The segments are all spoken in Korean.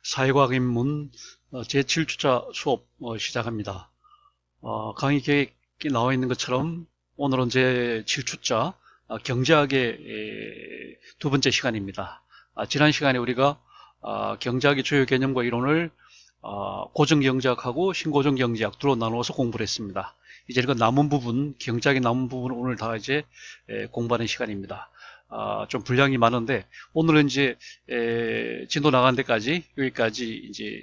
사회과학 입문 제7주차 수업 시작합니다. 강의 계획이 나와 있는 것처럼 오늘은 제7주차 경제학의 두 번째 시간입니다. 지난 시간에 우리가 경제학의 주요 개념과 이론을 고정경제학하고 신고정경제학 두로 나누어서 공부를 했습니다. 이제 그 남은 부분, 경제학의 남은 부분을 오늘 다 이제 공부하는 시간입니다. 좀 분량이 많은데 오늘은 이제 진도 나간 데까지 여기까지 이제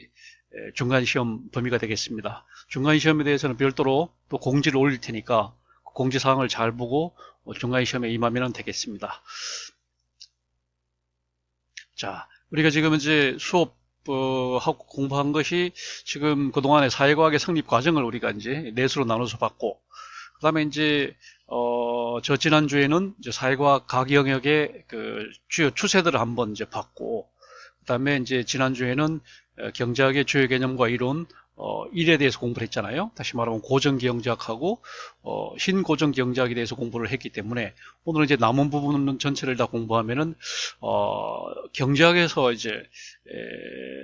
중간 시험 범위가 되겠습니다. 중간 시험에 대해서는 별도로 또 공지를 올릴 테니까 공지 사항을 잘 보고 중간 시험에 임하면 되겠습니다. 자, 우리가 지금 이제 수업 하고 공부한 것이 지금 그동안의 사회과학의 성립 과정을 우리가 이제 넷으로 나눠서 봤고, 그 다음에 이제 저 지난주에는 이제 사회과학 각 영역의 그 주요 추세들을 한번 이제 봤고, 그 다음에 이제 지난주에는 경제학의 주요 개념과 이론, 일에 대해서 공부를 했잖아요. 다시 말하면 고정경제학하고 신고정경제학에 대해서 공부를 했기 때문에 오늘 이제 남은 부분은 전체를 다 공부하면은 경제학에서 이제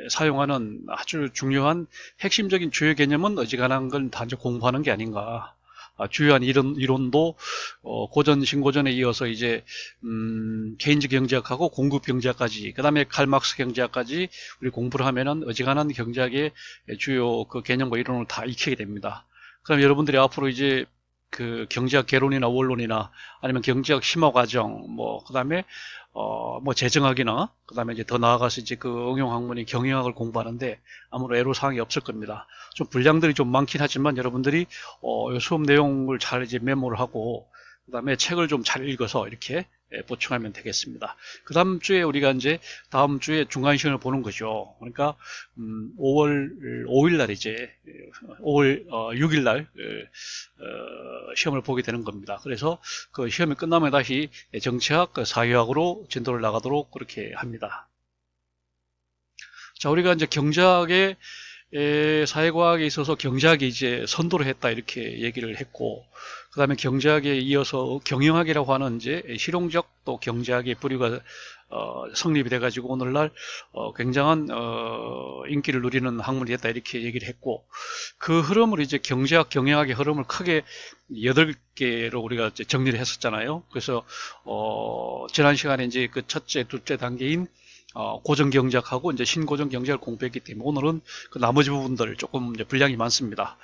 사용하는 아주 중요한 핵심적인 주요 개념은 어지간한 건 다 이제 공부하는 게 아닌가. 주요한 이론도 고전, 신고전에 이어서 이제 케인즈 경제학하고 공급 경제학까지, 그 다음에 칼막스 경제학까지 우리 공부를 하면은 어지간한 경제학의 주요 그 개념과 이론을 다 익히게 됩니다. 그럼 여러분들이 앞으로 이제 그 경제학 개론이나 원론이나 아니면 경제학 심화 과정, 그 다음에 뭐 재정학이나 그 다음에 이제 더 나아가서 이제 그 응용 학문인 경영학을 공부하는데 아무런 애로사항이 없을 겁니다. 좀 분량들이 좀 많긴 하지만 여러분들이 수업 내용을 잘 이제 메모를 하고 그 다음에 책을 좀 잘 읽어서 이렇게 보충하면 되겠습니다. 그 다음 주에 우리가 이제 다음 주에 중간 시험을 보는 거죠. 그러니까 5월 5일 날 이제 5월 6일 날 시험을 보게 되는 겁니다. 그래서 그 시험이 끝나면 다시 정치학, 사회학으로 진도를 나가도록 그렇게 합니다. 자, 우리가 이제 경제학의 사회과학에 있어서 경제학이 이제 선도를 했다 이렇게 얘기를 했고, 그 다음에 경제학에 이어서 경영학이라고 하는 이제 실용적 또 경제학의 부류가 성립이 돼가지고 오늘날 굉장한 인기를 누리는 학문이 됐다 이렇게 얘기를 했고, 그 흐름을 이제 경제학, 경영학의 흐름을 크게 8개로 우리가 이제 정리를 했었잖아요. 그래서 지난 시간에 이제 그 첫째, 둘째 단계인 고정경제학하고 이제 신고정경제학을 공부했기 때문에 오늘은 그 나머지 부분들 조금 이제 분량이 많습니다.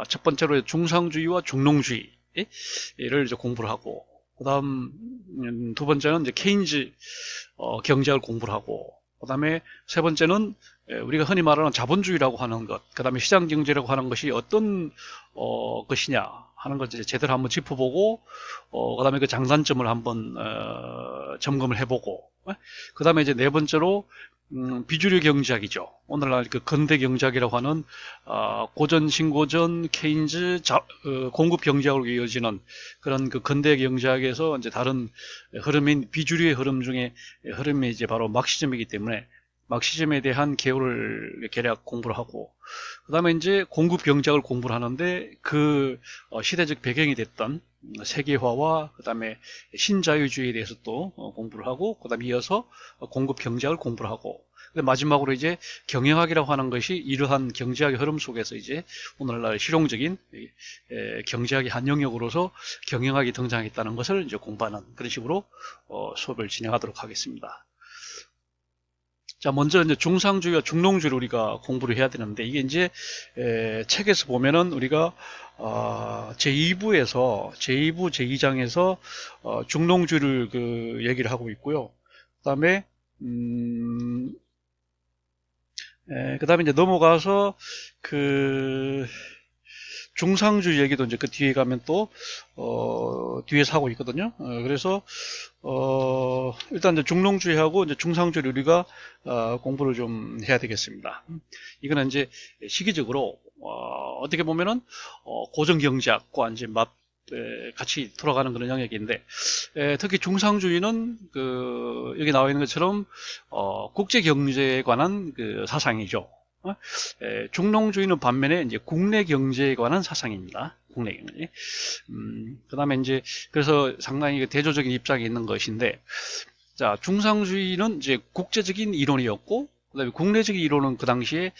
첫 번째로 중상주의와 중농주의를 이제 공부를 하고, 그다음 두 번째는 이제 케인즈 경제학을 공부를 하고, 그다음에 세 번째는 우리가 흔히 말하는 자본주의라고 하는 것, 그다음에 시장 경제라고 하는 것이 어떤 것이냐 하는 걸 이제 제대로 한번 짚어보고, 그다음에 그 장단점을 한번 점검을 해보고, 그다음에 이제 네 번째로 비주류 경제학이죠. 오늘날 그 근대 경제학이라고 하는 고전, 신고전, 케인즈, 공급 경제학으로 이어지는 그런 그 근대 경제학에서 이제 다른 흐름인 비주류의 흐름 중에 흐름이 이제 바로 막시즘이기 때문에 막시즘에 대한 개요를 계략 공부를 하고, 그 다음에 이제 공급 경제학을 공부를 하는데 그 시대적 배경이 됐던 세계화와 그 다음에 신자유주의에 대해서 또 공부를 하고, 그 다음에 이어서 공급 경제학을 공부를 하고, 마지막으로 이제 경영학이라고 하는 것이 이러한 경제학의 흐름 속에서 이제 오늘날 실용적인 경제학의 한 영역으로서 경영학이 등장했다는 것을 이제 공부하는 그런 식으로 수업을 진행하도록 하겠습니다. 자, 먼저 이제 중상주의와 중농주의를 우리가 공부를 해야 되는데, 이게 이제 책에서 보면은 우리가 제2부에서 제2부 제2장에서 중농주의를 그 얘기를 하고 있고요. 그다음에 그다음에 이제 넘어가서 그 중상주의 얘기도 이제 그 뒤에 가면 또 뒤에서 하고 있거든요. 그래서 일단 이제 중농주의하고 이제 중상주의를 우리가 공부를 좀 해야 되겠습니다. 이거는 이제 시기적으로 어떻게 보면은 고정경제학과 이제 같이 돌아가는 그런 영역인데, 특히 중상주의는 그 여기 나와 있는 것처럼 국제 경제에 관한 그 사상이죠. 중농주의는 반면에 이제 국내 경제에 관한 사상입니다. 국내 경제. 그 다음에 이제 그래서 상당히 대조적인 입장이 있는 것인데, 자, 중상주의는 이제 국제적인 이론이었고, 그다음에 국내적인 이론은 그 당시에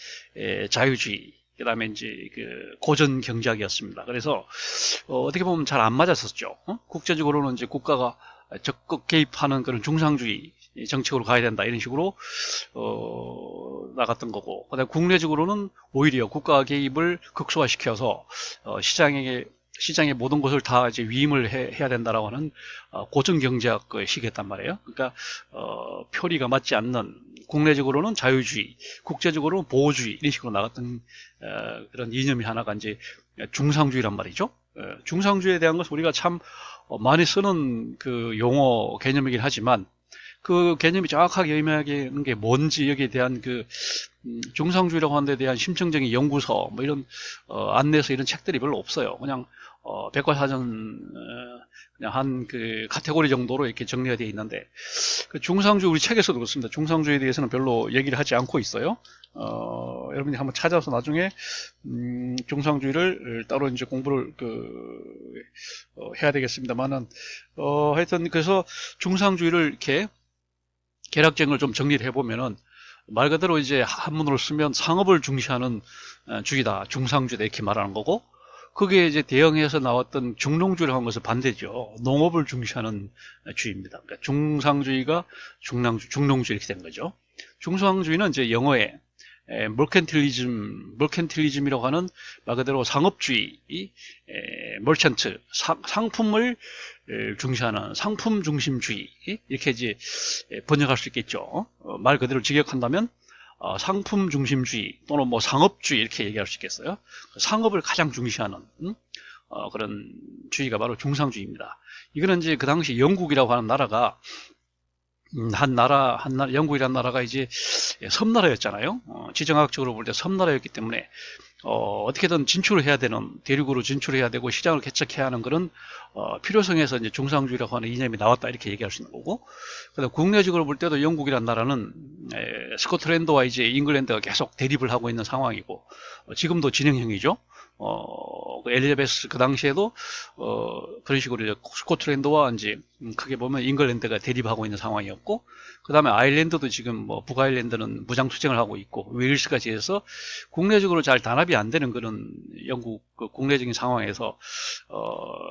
자유주의, 그다음에 이제 그 고전 경제학이었습니다. 그래서 어떻게 보면 잘 안 맞았었죠. 국제적으로는 이제 국가가 적극 개입하는 그런 중상주의 정책으로 가야 된다 이런 식으로 나갔던 거고, 그다음에 국내적으로는 오히려 국가 개입을 극소화시켜서 시장의 모든 것을 다 이제 위임을 해야 된다라고 하는 고전 경제학을 시켰단 말이에요. 그러니까 표리가 맞지 않는, 국내적으로는 자유주의, 국제적으로는 보호주의 이런 식으로 나갔던 그런 이념이 하나가 이제 중상주의란 말이죠. 중상주의에 대한 것은 우리가 참 많이 쓰는 그 용어 개념이긴 하지만, 그 개념이 정확하게 의미하는 게 뭔지 여기에 대한 그 중상주의라고 하는 데 대한 심층적인 연구서 뭐 이런 안내서 이런 책들이 별로 없어요. 그냥 백과사전 그냥 한 그 카테고리 정도로 이렇게 정리가 되어 있는데, 그 중상주의 우리 책에서도 그렇습니다. 중상주의에 대해서는 별로 얘기를 하지 않고 있어요. 여러분이 한번 찾아서 나중에 중상주의를 따로 이제 공부를 해야 되겠습니다만은, 하여튼 그래서 중상주의를 이렇게 개략적을 좀 정리를 해보면은, 말 그대로 이제 한문으로 쓰면 상업을 중시하는 주의다, 중상주의다 이렇게 말하는 거고, 그게 이제 대응해서 나왔던 중농주의라고 하는 것은 반대죠. 농업을 중시하는 주의입니다. 그러니까 중상주의가 중농주의 이렇게 된 거죠. 중상주의는 이제 영어에 머켄틸리즘이라고 하는 말 그대로 상업주의, 머천트, 상품을 중시하는 상품 중심주의 이렇게 이제 번역할 수 있겠죠. 말 그대로 직역한다면 상품 중심주의 또는 뭐 상업주의 이렇게 얘기할 수 있겠어요. 상업을 가장 중시하는 그런 주의가 바로 중상주의입니다. 이거는 이제 그 당시 영국이라고 하는 나라가 영국이라는 나라가 이제 섬나라였잖아요. 지정학적으로 볼 때 섬나라였기 때문에 어떻게든 진출을 해야 되는, 대륙으로 진출해야 되고 시장을 개척해야 하는 그런 필요성에서 이제 중상주의라고 하는 이념이 나왔다 이렇게 얘기할 수 있는 거고, 그다음 국내적으로 볼 때도 영국이라는 나라는 스코틀랜드와 이제 잉글랜드가 계속 대립을 하고 있는 상황이고, 지금도 진행형이죠. 그 엘리자베스 그 당시에도 그런 식으로 이제 스코틀랜드와 이제 크게 보면 잉글랜드가 대립하고 있는 상황이었고, 그 다음에 아일랜드도 지금 뭐 북아일랜드는 무장투쟁을 하고 있고 웨일스까지 해서 국내적으로 잘 단합이 안 되는 그런 영국 그 국내적인 상황에서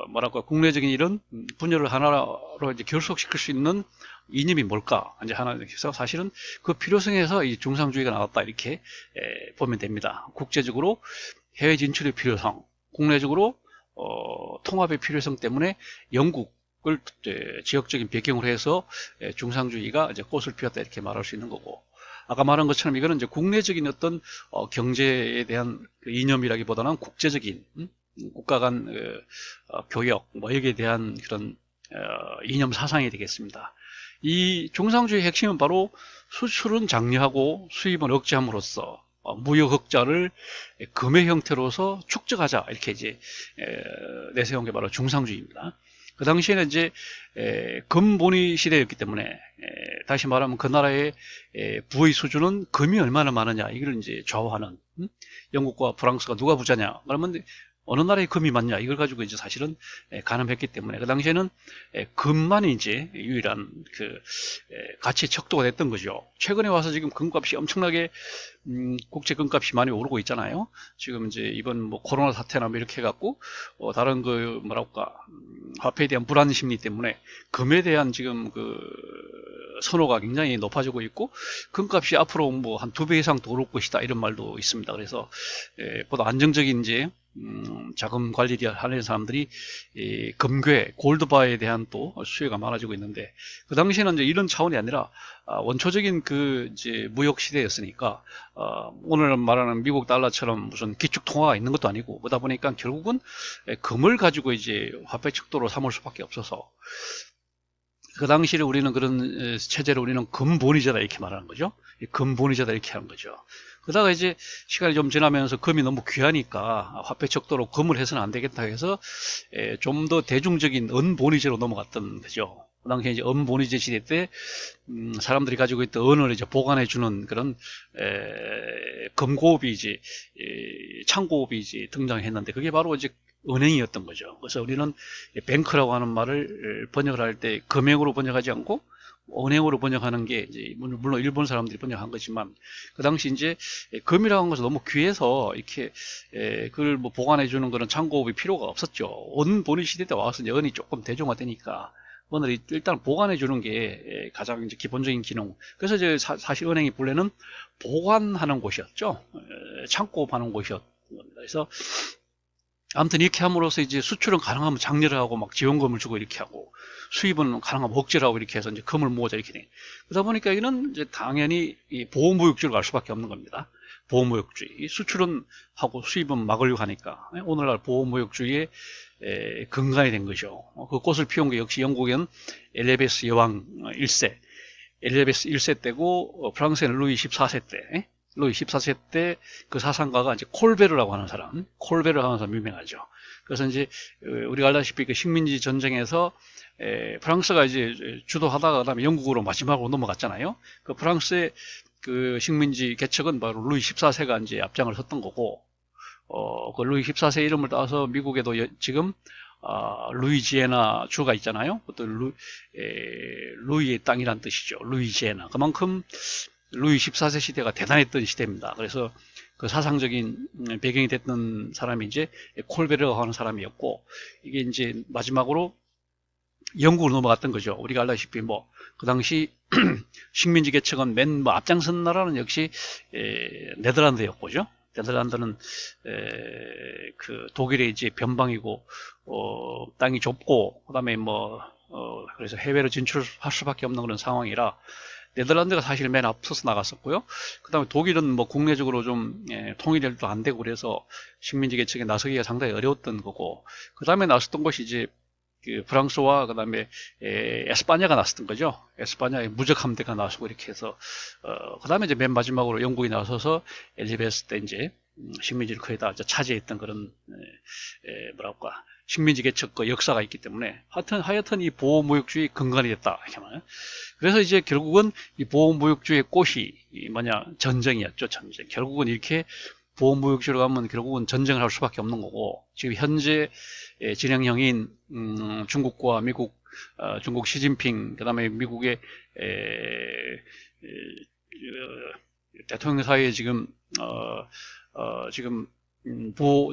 뭐랄까 국내적인 이런 분열을 하나로 이제 결속시킬 수 있는 이념이 뭘까 이제 하나 해서 사실은 그 필요성에서 이 중상주의가 나왔다 이렇게 보면 됩니다. 국제적으로 해외 진출의 필요성, 국내적으로 통합의 필요성 때문에 영국을 지역적인 배경으로 해서 중상주의가 이제 꽃을 피웠다 이렇게 말할 수 있는 거고, 아까 말한 것처럼 이거는 이제 국내적인 어떤 경제에 대한 그 이념이라기보다는 국제적인 국가 간 교역 뭐 여기에 대한 그런 이념 사상이 되겠습니다. 이 중상주의 핵심은 바로 수출은 장려하고 수입은 억제함으로써 무역 흑자를 금의 형태로서 축적하자 이렇게 이제 내세운 게 바로 중상주의입니다. 그 당시에는 이제 금본위 시대였기 때문에 다시 말하면 그 나라의 부의 수준은 금이 얼마나 많으냐 이걸 이제 좌우하는, 영국과 프랑스가 누가 부자냐 그러면 어느 나라의 금이 많냐 이걸 가지고 이제 사실은 가늠했기 때문에 그 당시에는 금만이 이제 유일한 그 가치 척도가 됐던 거죠. 최근에 와서 지금 금값이 엄청나게 국제 금값이 많이 오르고 있잖아요. 지금 이제 이번 뭐 코로나 사태나 뭐 이렇게 해갖고 다른 그 뭐랄까 화폐에 대한 불안 심리 때문에 금에 대한 지금 그 선호가 굉장히 높아지고 있고, 금값이 앞으로 뭐 한 2배 이상 더 오를 것이다 이런 말도 있습니다. 그래서 보다 안정적인 이제 자금 관리를 하는 사람들이 금괴, 골드바에 대한 또 수요가 많아지고 있는데, 그 당시에는 이제 이런 차원이 아니라 원초적인 그 이제 무역 시대였으니까 오늘 말하는 미국 달러처럼 무슨 기축 통화가 있는 것도 아니고 그러다 보니까 결국은 금을 가지고 이제 화폐 척도로 삼을 수밖에 없어서 그 당시에 우리는 그런 체제를 우리는 금본위제다 이렇게 말하는 거죠. 금본위제다 이렇게 하는 거죠. 그러다가 이제 시간이 좀 지나면서 금이 너무 귀하니까 화폐 척도로 금을 해서는 안 되겠다 해서 좀 더 대중적인 은본위제로 넘어갔던 거죠. 그 당시에 이제 은본위제 시대 때 사람들이 가지고 있던 은을 이제 보관해주는 그런 금고업이 이제 창고업이 이제 등장했는데 그게 바로 이제 은행이었던 거죠. 그래서 우리는 뱅크라고 하는 말을 번역을 할 때 금액으로 번역하지 않고 언행으로 번역하는 게 이제 물론 일본 사람들이 번역한 거지만 그 당시 이제 금이라고 하는 것은 너무 귀해서 이렇게 그걸 뭐 보관해 주는 그런 창고업이 필요가 없었죠. 은 본위 시대 때 와서 이제 은이 조금 대중화되니까 은을 일단 보관해 주는 게 가장 이제 기본적인 기능. 그래서 이제 사실 은행이 본래는 보관하는 곳이었죠. 창고업하는 곳이었던 겁니다. 그래서 아무튼 이렇게 함으로써 이제 수출은 가능하면 장려를 하고 막 지원금을 주고 이렇게 하고 수입은 가능하면 억제를 하고 이렇게 해서 이제 금을 모으자 이렇게 돼. 그러다 보니까 이는 이제 당연히 이 보호무역주의로 갈 수밖에 없는 겁니다. 보호무역주의. 수출은 하고 수입은 막으려고 하니까 오늘날 보호무역주의의 근간이 된 거죠. 그 꽃을 피운 게 역시 영국엔 엘리자베스 여왕 1세, 엘리자베스 1세 때고 프랑스에는 루이 14세 때 루이 14세 때 그 사상가가 이제 콜베르라고 하는 사람, 콜베르 하는 사람 유명하죠. 그래서 이제 우리가 알다시피 그 식민지 전쟁에서 프랑스가 이제 주도하다가 그다음에 영국으로 마지막으로 넘어갔잖아요. 그 프랑스의 그 식민지 개척은 바로 루이 14세가 이제 앞장을 섰던 거고, 그 루이 14세 이름을 따서 미국에도 지금 루이지애나 주가 있잖아요. 그것도 루이의 땅이란 뜻이죠. 루이지애나. 그만큼 루이 14세 시대가 대단했던 시대입니다. 그래서 그 사상적인 배경이 됐던 사람이 이제 콜베르가 하는 사람이었고, 이게 이제 마지막으로 영국으로 넘어갔던 거죠. 우리가 알다시피 뭐 그 당시 식민지 개척은 맨 뭐 앞장선 나라는 역시 네덜란드였고죠. 네덜란드는 그 독일의 이제 변방이고 땅이 좁고 그다음에 뭐 그래서 해외로 진출할 수밖에 없는 그런 상황이라 네덜란드가 사실 맨 앞서서 나갔었고요. 그 다음에 독일은 뭐 국내적으로 좀 통일도 안 되고 그래서 식민지 개척에 나서기가 상당히 어려웠던 거고, 그 다음에 나섰던 것이 이제 그 프랑스와 그 다음에 에스파냐가 나섰던 거죠. 에스파냐의 무적 함대가 나서고 이렇게 해서 그 다음에 이제 맨 마지막으로 영국이 나서서 엘리베스 때 이제 식민지를 거의 다 차지했던 그런 뭐랄까 식민지 개척 그 역사가 있기 때문에 하여튼 이 보호무역주의 근간이 됐다 이렇게 말해요. 그래서 이제 결국은 이 보호무역주의 꽃이 뭐냐 전쟁이었죠. 전쟁. 결국은 이렇게 보호무역주의로 가면 결국은 전쟁을 할 수밖에 없는 거고, 지금 현재 진행형인 중국과 미국, 중국 시진핑, 그다음에 미국의 대통령 사이에 지금 지금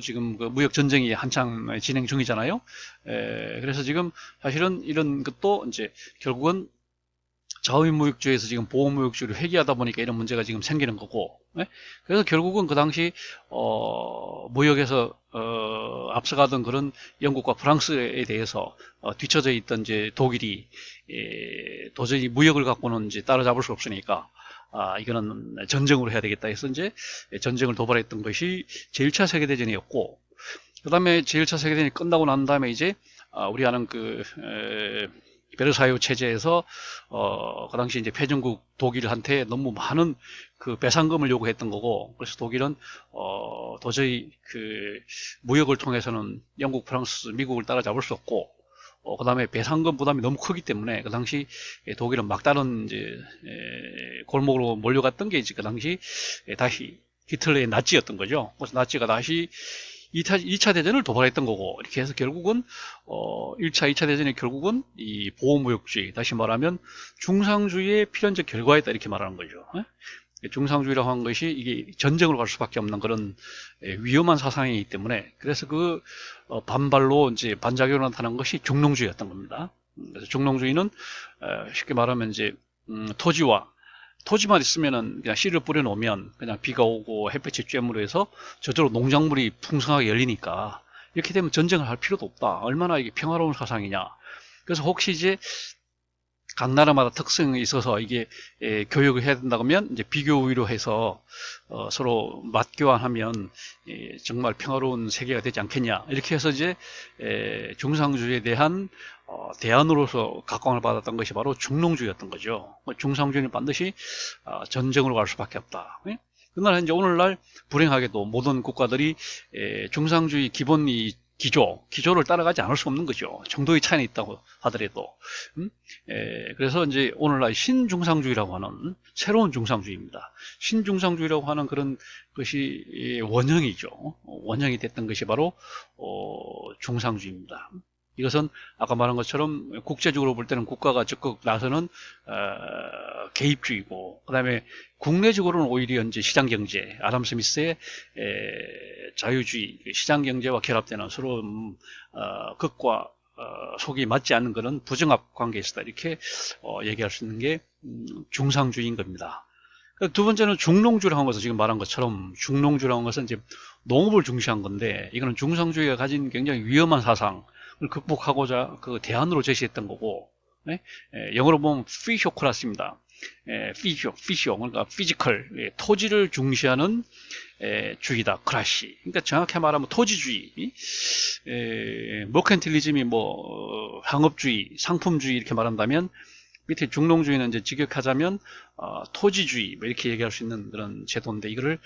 지금 그 무역 전쟁이 한창 진행 중이잖아요. 그래서 지금 사실은 이런 것도 이제 결국은 자유무역주의에서 지금 보호무역주의를 회귀하다 보니까 이런 문제가 지금 생기는 거고, 그래서 결국은 그 당시 무역에서 앞서가던 그런 영국과 프랑스에 대해서 뒤처져 있던 이제 독일이 도저히 무역을 갖고는 이제 따라잡을 수 없으니까 이거는 전쟁으로 해야 되겠다 해서 이제 전쟁을 도발했던 것이 제1차 세계대전이었고, 그 다음에 제1차 세계대전이 끝나고 난 다음에 이제 우리 아는 그 베르사유 체제에서 그 당시 이제 패전국 독일한테 너무 많은 그 배상금을 요구했던 거고, 그래서 독일은 도저히 그 무역을 통해서는 영국, 프랑스, 미국을 따라잡을 수 없고, 그 다음에 배상금 부담이 너무 크기 때문에 그 당시 독일은 막다른 이제 골목으로 몰려갔던 게 이제 그 당시 다시 히틀러의 나치였던 거죠. 그래서 나치가 다시 2차 대전을 도발했던 거고, 이렇게 해서 결국은 1차, 2차 대전이 결국은 이 보호무역주의, 다시 말하면 중상주의의 필연적 결과였다 이렇게 말하는 거죠. 중상주의라고 하는 것이 이게 전쟁으로 갈 수밖에 없는 그런 위험한 사상이기 때문에, 그래서 그 반발로 이제 반작용을 나타난 것이 중농주의였던 겁니다. 그래서 중농주의는 쉽게 말하면 이제 토지만 있으면은 그냥 씨를 뿌려놓으면 그냥 비가 오고 햇볕이 쬐므로 해서 저절로 농작물이 풍성하게 열리니까 이렇게 되면 전쟁을 할 필요도 없다. 얼마나 이게 평화로운 사상이냐. 그래서 혹시 이제 각 나라마다 특성이 있어서 이게 교육을 해야 된다고 하면 이제 비교 우위로 해서 서로 맞교환하면 정말 평화로운 세계가 되지 않겠냐. 이렇게 해서 이제 중상주의에 대한 대안으로서 각광을 받았던 것이 바로 중농주의였던 거죠. 중상주의는 반드시 전쟁으로 갈 수밖에 없다. 그러나 이제 오늘날 불행하게도 모든 국가들이 중상주의 기본 기조를 따라가지 않을 수 없는 거죠. 정도의 차이는 있다고 하더라도. 그래서 이제 오늘날 신중상주의라고 하는 새로운 중상주의입니다. 신중상주의라고 하는 그런 것이 원형이죠. 원형이 됐던 것이 바로 중상주의입니다. 이것은 아까 말한 것처럼 국제적으로 볼 때는 국가가 적극 나서는 개입주의고, 그다음에 국내적으로는 오히려 이제 시장경제, 아담 스미스의 자유주의, 시장경제와 결합되는 서로 극과 속이 맞지 않는 그런 부정합 관계에 있다, 이렇게 얘기할 수 있는 게 중상주의인 겁니다. 두 번째는 중농주라는 것은 지금 말한 것처럼 중농주라는 것은 이제 농업을 중시한 건데, 이거는 중상주의가 가진 굉장히 위험한 사상을 극복하고자 그 대안으로 제시했던 거고, 네? 영어로 보면 피시오크라시입니다. 피시오, 그러니까 피지컬, 토지를 중시하는 주의다, 크라시. 그러니까 정확히 말하면 토지주의, 머컨틸리즘이 뭐 상업주의, 상품주의 이렇게 말한다면, 밑에 중농주의는 이제 직역하자면 토지주의 뭐 이렇게 얘기할 수 있는 그런 제도인데, 이거를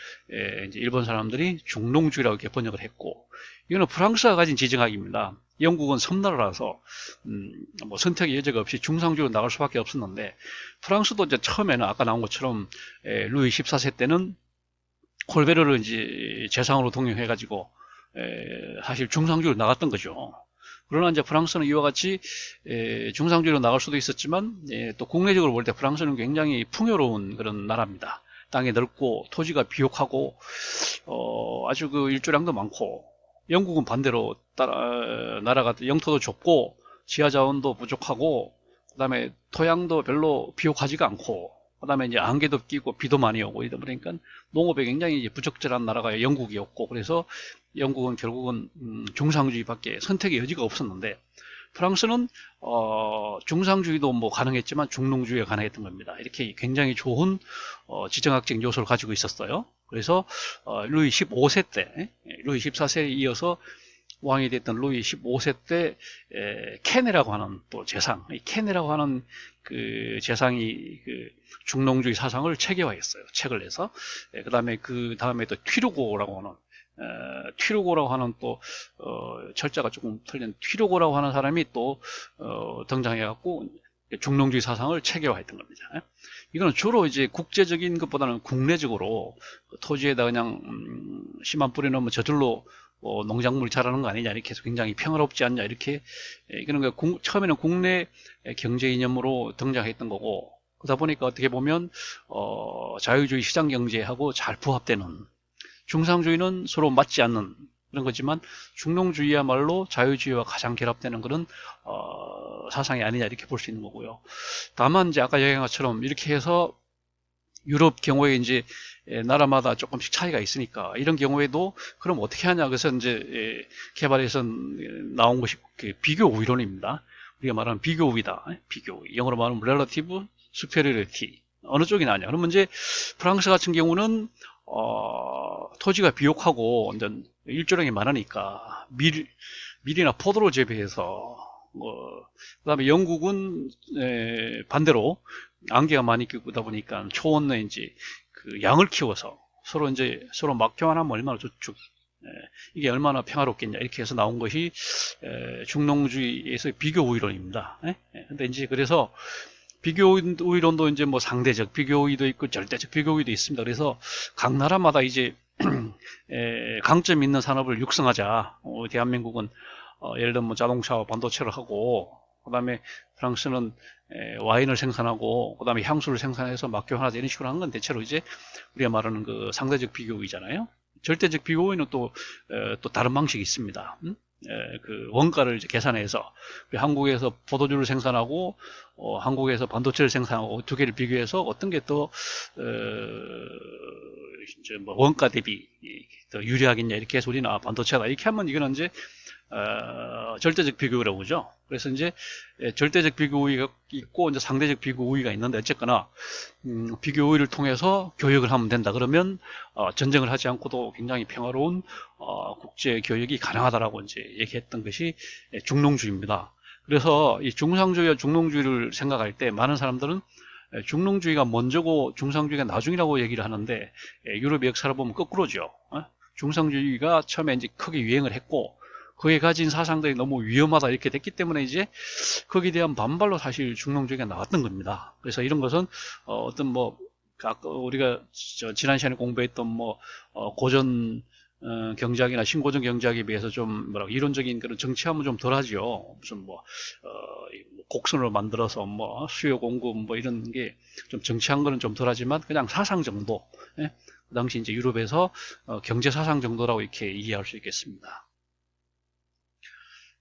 이제 일본 사람들이 중농주의라고 이렇게 번역을 했고, 이거는 프랑스가 가진 지정학입니다. 영국은 섬나라라서 뭐 선택의 여지가 없이 중상주의로 나갈 수밖에 없었는데, 프랑스도 이제 처음에는 아까 나온 것처럼 루이 14세 때는 콜베르를 이제 재상으로 동용해가지고 사실 중상주의로 나갔던 거죠. 그러나 이제 프랑스는 이와 같이 중상주의로 나갈 수도 있었지만, 또 국내적으로 볼 때 프랑스는 굉장히 풍요로운 그런 나라입니다. 땅이 넓고 토지가 비옥하고 아주 그 일조량도 많고, 영국은 반대로 나라가 영토도 좁고 지하자원도 부족하고, 그다음에 토양도 별로 비옥하지가 않고, 그다음에 이제 안개도 끼고 비도 많이 오고 이러다 보니까 농업에 굉장히 이제 부적절한 나라가 영국이었고, 그래서 영국은 결국은 중상주의밖에 선택의 여지가 없었는데, 프랑스는 중상주의도 뭐 가능했지만 중농주의가 가능했던 겁니다. 이렇게 굉장히 좋은 지정학적 요소를 가지고 있었어요. 그래서 루이 15세 때, 루이 14세에 이어서 왕이 됐던 루이 15세 때 케네라고 하는 또 재상, 이 케네라고 하는 그 재상이 그 중농주의 사상을 체계화했어요. 책을 내서. 그 다음에 또 튀르고라고 하는 튀르고라고 하는 또 철자가 조금 틀린 튀르고라고 하는 사람이 또 등장해갖고 중농주의 사상을 체계화했던 겁니다. 이거는 주로 이제 국제적인 것보다는 국내적으로 토지에다 그냥 씨만 뿌려놓으면 저절로 농작물이 자라는 거 아니냐, 이렇게 해서 굉장히 평화롭지 않냐, 이렇게 이거는 처음에는 국내 경제 이념으로 등장했던 거고, 그러다 보니까 어떻게 보면 자유주의 시장 경제하고 잘 부합되는, 중상주의는 서로 맞지 않는 그런 거지만 중농주의야말로 자유주의와 가장 결합되는 그런 사상이 아니냐, 이렇게 볼 수 있는 거고요. 다만 이제 아까 얘기한 것처럼 이렇게 해서 유럽 경우에 이제 나라마다 조금씩 차이가 있으니까, 이런 경우에도 그럼 어떻게 하냐, 그래서 이제 개발에서 나온 것이 비교 우위론입니다. 우리가 말하는 비교 우위다. 비교 우위. 영어로 말하면 relative superiority. 어느 쪽이 나냐? 그러면 이제 프랑스 같은 경우는 토지가 비옥하고 이제 일조량이 많으니까 밀이나 포도를 재배해서, 그다음에 영국은 반대로 안개가 많이 끼다 보니까 초원에 이제 그 양을 키워서 서로 막 교환하면 얼마나 좋죠. 이게 얼마나 평화롭겠냐, 이렇게 해서 나온 것이 중농주의에서 비교 우위론입니다. 근데 이제 그래서 비교 우위론도 이제 뭐 상대적 비교 우위도 있고 절대적 비교 우위도 있습니다. 그래서 각 나라마다 이제 강점 있는 산업을 육성하자. 대한민국은 예를 들면 뭐 자동차와 반도체를 하고, 그다음에 프랑스는 와인을 생산하고, 그다음에 향수를 생산해서 막교환하자, 이런 식으로 하는 건 대체로 이제 우리가 말하는 그 상대적 비교우위잖아요. 절대적 비교우위는 또 다른 방식이 있습니다. 그 원가를 이제 계산해서 한국에서 포도주를 생산하고 한국에서 반도체를 생산하고 두 개를 비교해서 어떤 게 더 이제 뭐 원가 대비 더 유리하겠냐, 이렇게 해서 우리는 반도체다, 이렇게 하면 이거는 이제 절대적 비교라고 그러죠. 그래서 이제 절대적 비교 우위가 있고 이제 상대적 비교 우위가 있는데, 어쨌거나 비교 우위를 통해서 교역을 하면 된다. 그러면 전쟁을 하지 않고도 굉장히 평화로운 국제 교역이 가능하다라고 이제 얘기했던 것이 중농주의입니다. 그래서 이 중상주의와 중농주의를 생각할 때 많은 사람들은 중농주의가 먼저고 중상주의가 나중이라고 얘기를 하는데, 유럽의 역사를 보면 거꾸로죠. 중상주의가 처음에 이제 크게 유행을 했고, 그에 가진 사상들이 너무 위험하다, 이렇게 됐기 때문에 이제 거기에 대한 반발로 사실 중농주의가 나왔던 겁니다. 그래서 이런 것은 어떤 뭐 아까 우리가 지난 시간에 공부했던 뭐 고전 경제학이나 신고전 경제학에 비해서 좀 뭐라고 이론적인 그런 정치함은 좀 덜하죠. 무슨 뭐 곡선을 만들어서 뭐 수요 공급 뭐 이런 게 좀 정치한 거는 좀 덜하지만 그냥 사상 정도. 예? 그 당시 이제 유럽에서 경제 사상 정도라고 이렇게 이해할 수 있겠습니다.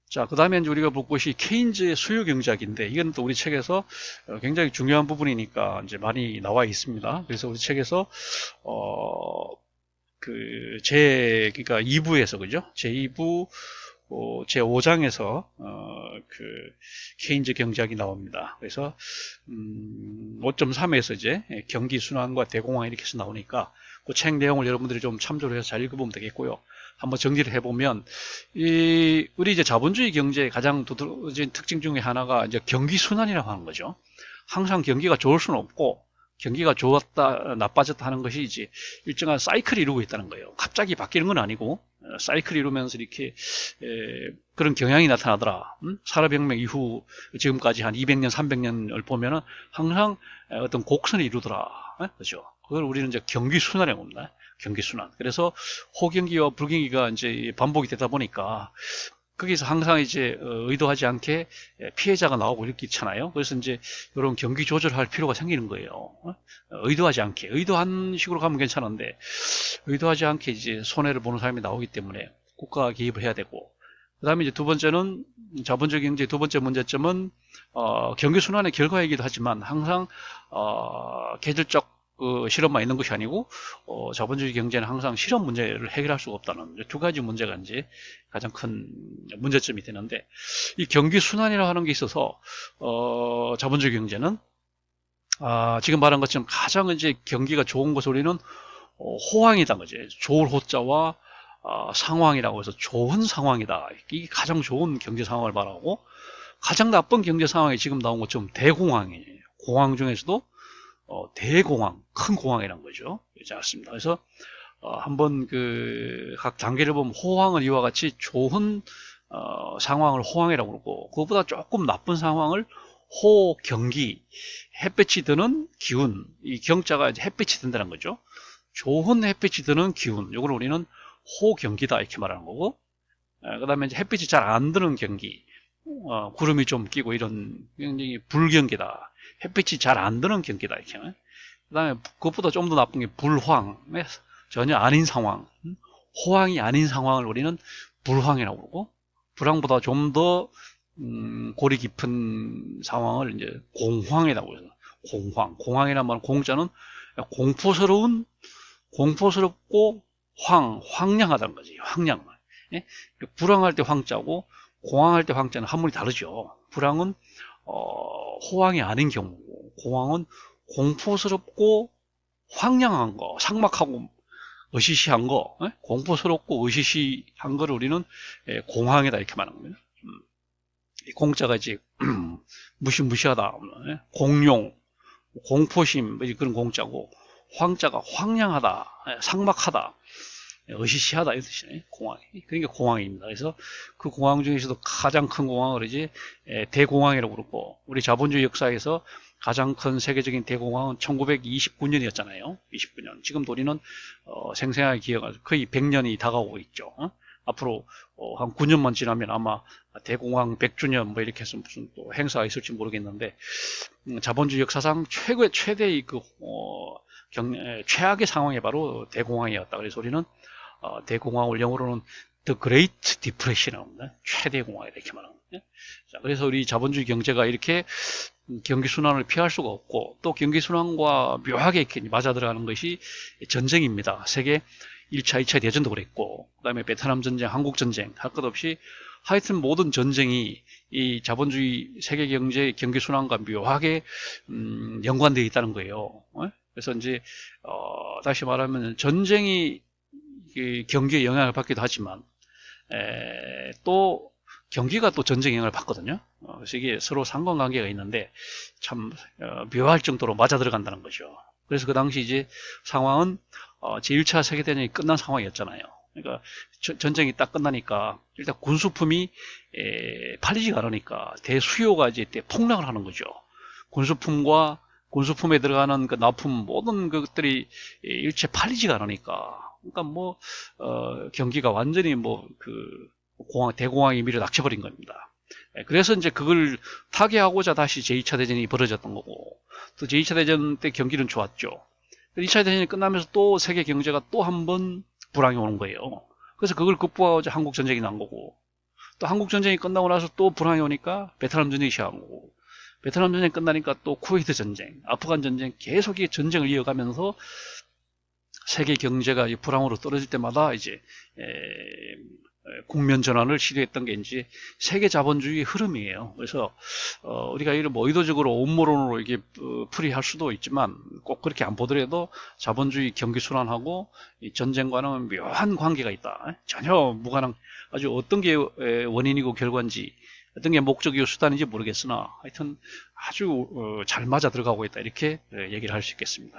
자, 그 다음에 이제 우리가 볼 것이 케인즈의 수요 경제학인데, 이건 또 우리 책에서 굉장히 중요한 부분이니까 이제 많이 나와 있습니다. 그래서 우리 책에서, 그러니까 2부에서, 그죠? 제2부, 제5장에서, 케인즈 경제학이 나옵니다. 그래서, 5.3에서 이제 경기 순환과 대공황 이렇게 해서 나오니까, 그 책 내용을 여러분들이 좀 참조를 해서 잘 읽어보면 되겠고요. 한번 정리를 해보면, 우리 이제 자본주의 경제의 가장 두드러진 특징 중에 하나가 이제 경기 순환이라고 하는 거죠. 항상 경기가 좋을 수는 없고, 경기가 좋았다, 나빠졌다 하는 것이 이제 일정한 사이클을 이루고 있다는 거예요. 갑자기 바뀌는 건 아니고, 사이클을 이루면서 이렇게, 그런 경향이 나타나더라. 산업혁명 이후 지금까지 한 200년, 300년을 보면은 항상 어떤 곡선을 이루더라. 그죠? 그걸 우리는 이제 경기 순환이라고 합니다. 경기 순환. 그래서 호경기와 불경기가 이제 반복이 되다 보니까 거기서 항상 이제 의도하지 않게 피해자가 나오고 이렇게 있잖아요. 그래서 이제 이런 경기 조절할 필요가 생기는 거예요. 의도하지 않게. 의도한 식으로 가면 괜찮은데 의도하지 않게 이제 손해를 보는 사람이 나오기 때문에 국가가 개입을 해야 되고, 그 다음에 이제 두 번째는 자본주의 경제의 두 번째 문제점은 경기 순환의 결과이기도 하지만 항상 계절적 실험만 있는 것이 아니고 자본주의 경제는 항상 실험 문제를 해결할 수가 없다는 두 가지 문제가 이제 가장 큰 문제점이 되는데, 이 경기 순환이라고 하는 게 있어서 자본주의 경제는 지금 말한 것처럼 가장 이제 경기가 좋은 것을 우리는 호황이다 거지. 좋을 호자와 상황이라고 해서 좋은 상황이다. 이게 가장 좋은 경제 상황을 말하고, 가장 나쁜 경제 상황이 지금 나온 것처럼 대공황이에요. 공황 중에서도 대공황, 큰 공황이란 거죠. 그렇지 않습니다. 그래서 한번 각 단계를 보면 호황을 이와 같이 좋은 상황을 호황이라고 그러고, 그것보다 조금 나쁜 상황을 호경기, 햇볕이 드는 기운, 이 경자가 이제 햇빛이 든다는 거죠. 좋은 햇빛이 드는 기운, 이걸 우리는 호경기다 이렇게 말하는 거고, 그 다음에 이제 햇빛이 잘 안 드는 경기, 구름이 좀 끼고 이런 굉장히 불경기다. 햇빛이 잘 안 드는 경기다 이렇게. 그 다음에 그것보다 좀 더 나쁜 게 불황, 전혀 아닌 상황, 호황이 아닌 상황을 우리는 불황이라고 그러고, 불황보다 좀 더 골이 깊은 상황을 이제 공황이라고 해서 공황이란 말은 공자는 공포스럽고 황량하다는 거지. 황량. 예? 불황할 때 황자고 공황할 때 황자는 한문이 다르죠. 불황은 호황이 아닌 경우고, 공황은 공포스럽고 황량한 거, 삭막하고 으시시한 거, 공포스럽고 으시시한 거를 우리는 공황이다 이렇게 말하는 거예요. 공자가 이제 무시무시하다, 공룡, 공포심 그런 공자고, 황자가 황량하다, 삭막하다, 으시시하다 이 뜻이네. 공황. 그러니까 공황입니다. 그래서 그 공황 중에서도 가장 큰 공황을 이제 대공황이라고 그러고, 우리 자본주의 역사에서 가장 큰 세계적인 대공황은 1929년이었잖아요. 29년. 지금도 우리는 생생하게 기억하죠. 거의 100년이 다가오고 있죠. 앞으로 한 9년만 지나면 아마 대공황 100주년 뭐 이렇게 해서 무슨 또 행사가 있을지 모르겠는데, 자본주의 역사상 최대의 최악의 상황이 바로 대공황이었다. 그래서 우리는 대공황을 영어로는 The Great Depression이라고 합니다. 최대 공황이다 이렇게 말합니다. 자, 그래서 우리 자본주의 경제가 이렇게 경기 순환을 피할 수가 없고, 또 경기 순환과 묘하게 이렇게 맞아 들어가는 것이 전쟁입니다. 세계 1차, 2차 대전도 그랬고, 그 다음에 베트남 전쟁, 한국 전쟁, 할 것 없이 하여튼 모든 전쟁이 이 자본주의 세계 경제의 경기 순환과 묘하게 연관되어 있다는 거예요. 그래서 이제 다시 말하면 전쟁이 경기에 영향을 받기도 하지만 또 경기가 또 전쟁에 영향을 받거든요. 그래서 이게 서로 상관관계가 있는데 참 묘할 정도로 맞아 들어간다는 거죠. 그래서 그 당시 이제 상황은 제1차 세계대전이 끝난 상황이었잖아요. 그러니까 전쟁이 딱 끝나니까 일단 군수품이 팔리지가 않으니까 대수요가 이제 폭락을 하는 거죠. 군수품과 군수품에 들어가는 그 납품 모든 것들이 일체 팔리지가 않으니까 그러니까 뭐 경기가 완전히 뭐 그 대공황이 밀어 닥쳐버린 겁니다. 그래서 이제 그걸 타개하고자 다시 제2차 대전이 벌어졌던 거고, 또 제2차 대전 때 경기는 좋았죠. 2차 대전이 끝나면서 또 세계 경제가 또 한 번 불황이 오는 거예요. 그래서 그걸 극복하고자 한국 전쟁이 난 거고, 또 한국 전쟁이 끝나고 나서 또 불황이 오니까 베트남 전쟁이 시작한 거고, 베트남 전쟁이 끝나니까 또 쿠웨이트 전쟁, 아프간 전쟁, 계속 이 전쟁을 이어가면서 세계 경제가 불황으로 떨어질 때마다 이제 국면 전환을 시도했던 게 이제 세계 자본주의 흐름이에요. 그래서 우리가 이를 뭐 의도적으로 음모론으로 이게 풀이할 수도 있지만 꼭 그렇게 안 보더라도 자본주의 경기 순환하고 이 전쟁과는 묘한 관계가 있다. 전혀 무관한, 아주 어떤 게 원인이고 결과인지, 어떤 게 목적이고 수단인지 모르겠으나 하여튼 아주 잘 맞아 들어가고 있다, 이렇게 얘기를 할 수 있겠습니다.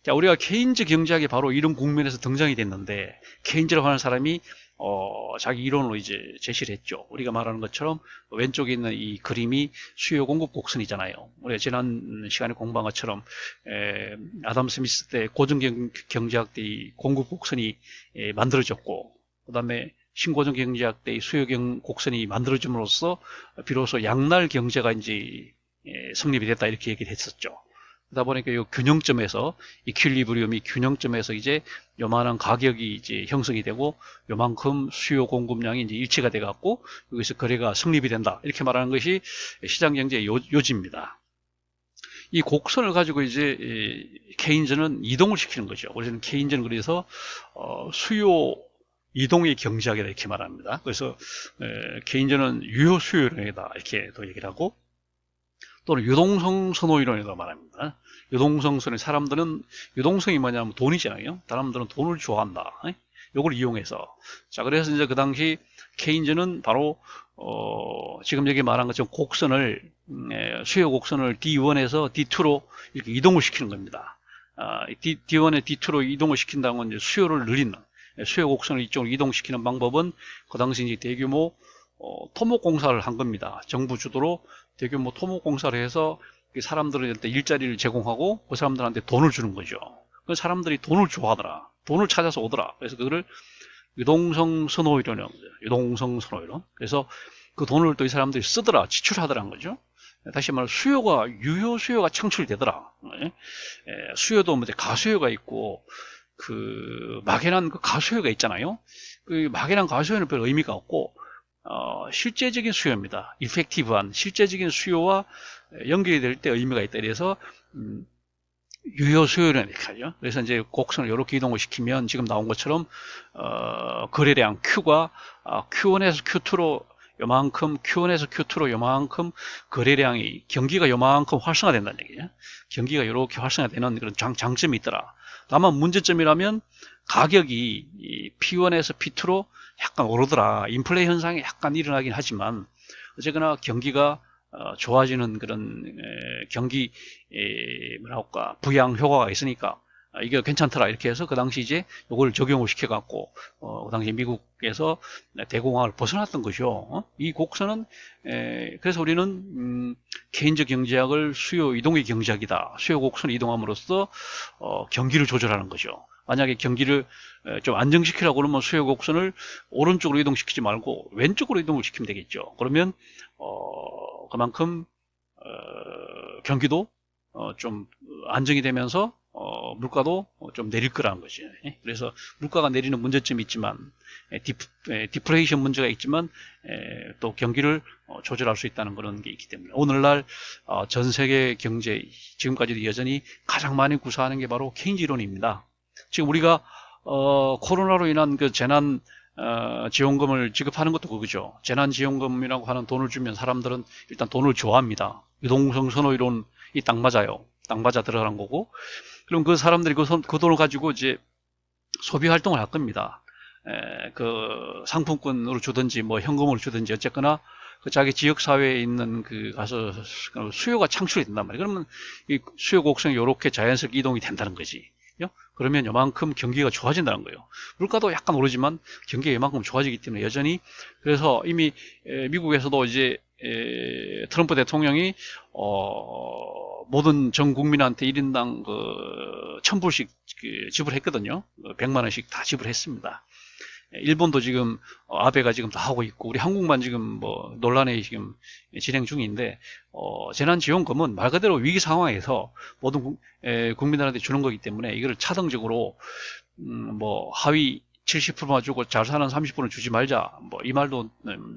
자, 우리가 케인즈 경제학이 바로 이런 국면에서 등장이 됐는데, 케인즈라고 하는 사람이 자기 이론으로 이제 제시를 했죠. 우리가 말하는 것처럼 왼쪽에 있는 이 그림이 수요 공급 곡선이잖아요. 우리가 지난 시간에 공부한 것처럼 아담 스미스 때 고전 경제학 때 이 공급 곡선이 만들어졌고, 그 다음에 신고전 경제학 때 이 수요 곡선이 만들어짐으로써 비로소 양날 경제가 이제 성립이 됐다, 이렇게 얘기를 했었죠. 그러다 보니까 이 균형점에서, 이퀄리브리움이 균형점에서 이제 요만한 가격이 이제 형성이 되고 요만큼 수요 공급량이 이제 일치가 돼 갖고 여기서 거래가 성립이 된다, 이렇게 말하는 것이 시장 경제의 요지입니다. 이 곡선을 가지고 이제 케인즈는 이동을 시키는 거죠. 그래서 케인즈는 그래서 수요 이동의 경제학이다, 이렇게 말합니다. 그래서 케인즈는 유효 수요론이다, 이렇게 또 얘기를 하고, 또는 유동성 선호이론이라고 말합니다. 유동성 선호, 사람들은 유동성이 뭐냐면 돈이잖아요. 사람들은 돈을 좋아한다. 이걸 이용해서. 자, 그래서 이제 그 당시 케인즈는 바로 지금 여기 말한 것처럼 곡선을 수요 곡선을 D1에서 D2로 이렇게 이동을 시키는 겁니다. D1에 D2로 이동을 시킨다는 건 이제 수요를 늘리는, 수요 곡선을 이쪽으로 이동시키는 방법은 그 당시 이제 대규모 토목공사를 한 겁니다. 정부 주도로 대규모 토목공사를 해서 사람들한테 일자리를 제공하고 그 사람들한테 돈을 주는 거죠. 그 사람들이 돈을 좋아하더라. 돈을 찾아서 오더라. 그래서 그거를 유동성 선호이론이라고 하죠. 유동성 선호이론. 그래서 그 돈을 또 이 사람들이 쓰더라, 지출하더라는 거죠. 다시 말해 수요가, 유효 수요가 창출되더라. 수요도 뭐 가수요가 있고 그 막연한 그 가수요가 있잖아요. 그 막연한 가수요는 별 의미가 없고 실제적인 수요입니다. 이펙티브한 실제적인 수요와 연결이 될 때 의미가 있다. 그래서 유효 수요는 이렇게 하죠. 그래서 이제 곡선을 이렇게 이동을 시키면 지금 나온 것처럼 거래량 Q가 Q1에서 Q2로 요만큼, Q1에서 Q2로 요만큼 거래량이, 경기가 요만큼 활성화된다는 얘기죠. 경기가 이렇게 활성화되는 그런 장점이 있더라. 다만 문제점이라면 가격이 P1에서 P2로 약간 오르더라. 인플레 현상이 약간 일어나긴 하지만 어쨌거나 경기가 좋아지는 그런 경기 뭐랄까 부양 효과가 있으니까 이게 괜찮더라, 이렇게 해서 그 당시 이제 이걸 적용을 시켜갖고 그 당시 미국에서 대공황을 벗어났던 거죠. 이 곡선은 그래서 우리는 케인즈 경제학을 수요 이동의 경제학이다. 수요 곡선을 이동함으로써 경기를 조절하는 거죠. 만약에 경기를 좀 안정시키려고 그러면 수요 곡선을 오른쪽으로 이동시키지 말고 왼쪽으로 이동을 시키면 되겠죠. 그러면 그만큼 경기도 좀 안정이 되면서 물가도 좀 내릴 거라는 거죠. 그래서 물가가 내리는 문제점이 있지만 디프레이션 문제가 있지만 또 경기를 조절할 수 있다는 그런 게 있기 때문에 오늘날 전 세계 경제 지금까지도 여전히 가장 많이 구사하는 게 바로 케인즈 이론입니다. 지금 우리가 코로나로 인한 그 재난 지원금을 지급하는 것도 그거죠. 재난지원금이라고 하는 돈을 주면 사람들은 일단 돈을 좋아합니다. 유동성 선호 이론이 딱 맞아요. 딱 맞아 들어가는 거고. 그럼 그 사람들이 그 돈을 가지고 이제 소비 활동을 할 겁니다. 그 상품권으로 주든지 뭐 현금으로 주든지 어쨌거나 그 자기 지역 사회에 있는 그 가서 수요가 창출이 된단 말이에요. 그러면 이 수요 곡선이 이렇게 자연스럽게 이동이 된다는 거지. 그러면 요만큼 경기가 좋아진다는 거예요. 물가도 약간 오르지만 경기가 요만큼 좋아지기 때문에 여전히, 그래서 이미 미국에서도 이제 트럼프 대통령이 모든 전 국민한테 1인당 그 1000불씩 지불했거든요. 100만 원씩 다 지불했습니다. 일본도 지금 아베가 지금 다 하고 있고, 우리 한국만 지금 뭐 논란이 지금 진행 중인데, 재난지원금은 말 그대로 위기 상황에서 모든 국민들한테 주는 거기 때문에 이거를 차등적으로 뭐 하위 70%만 주고 잘 사는 30%는 주지 말자, 뭐 이 말도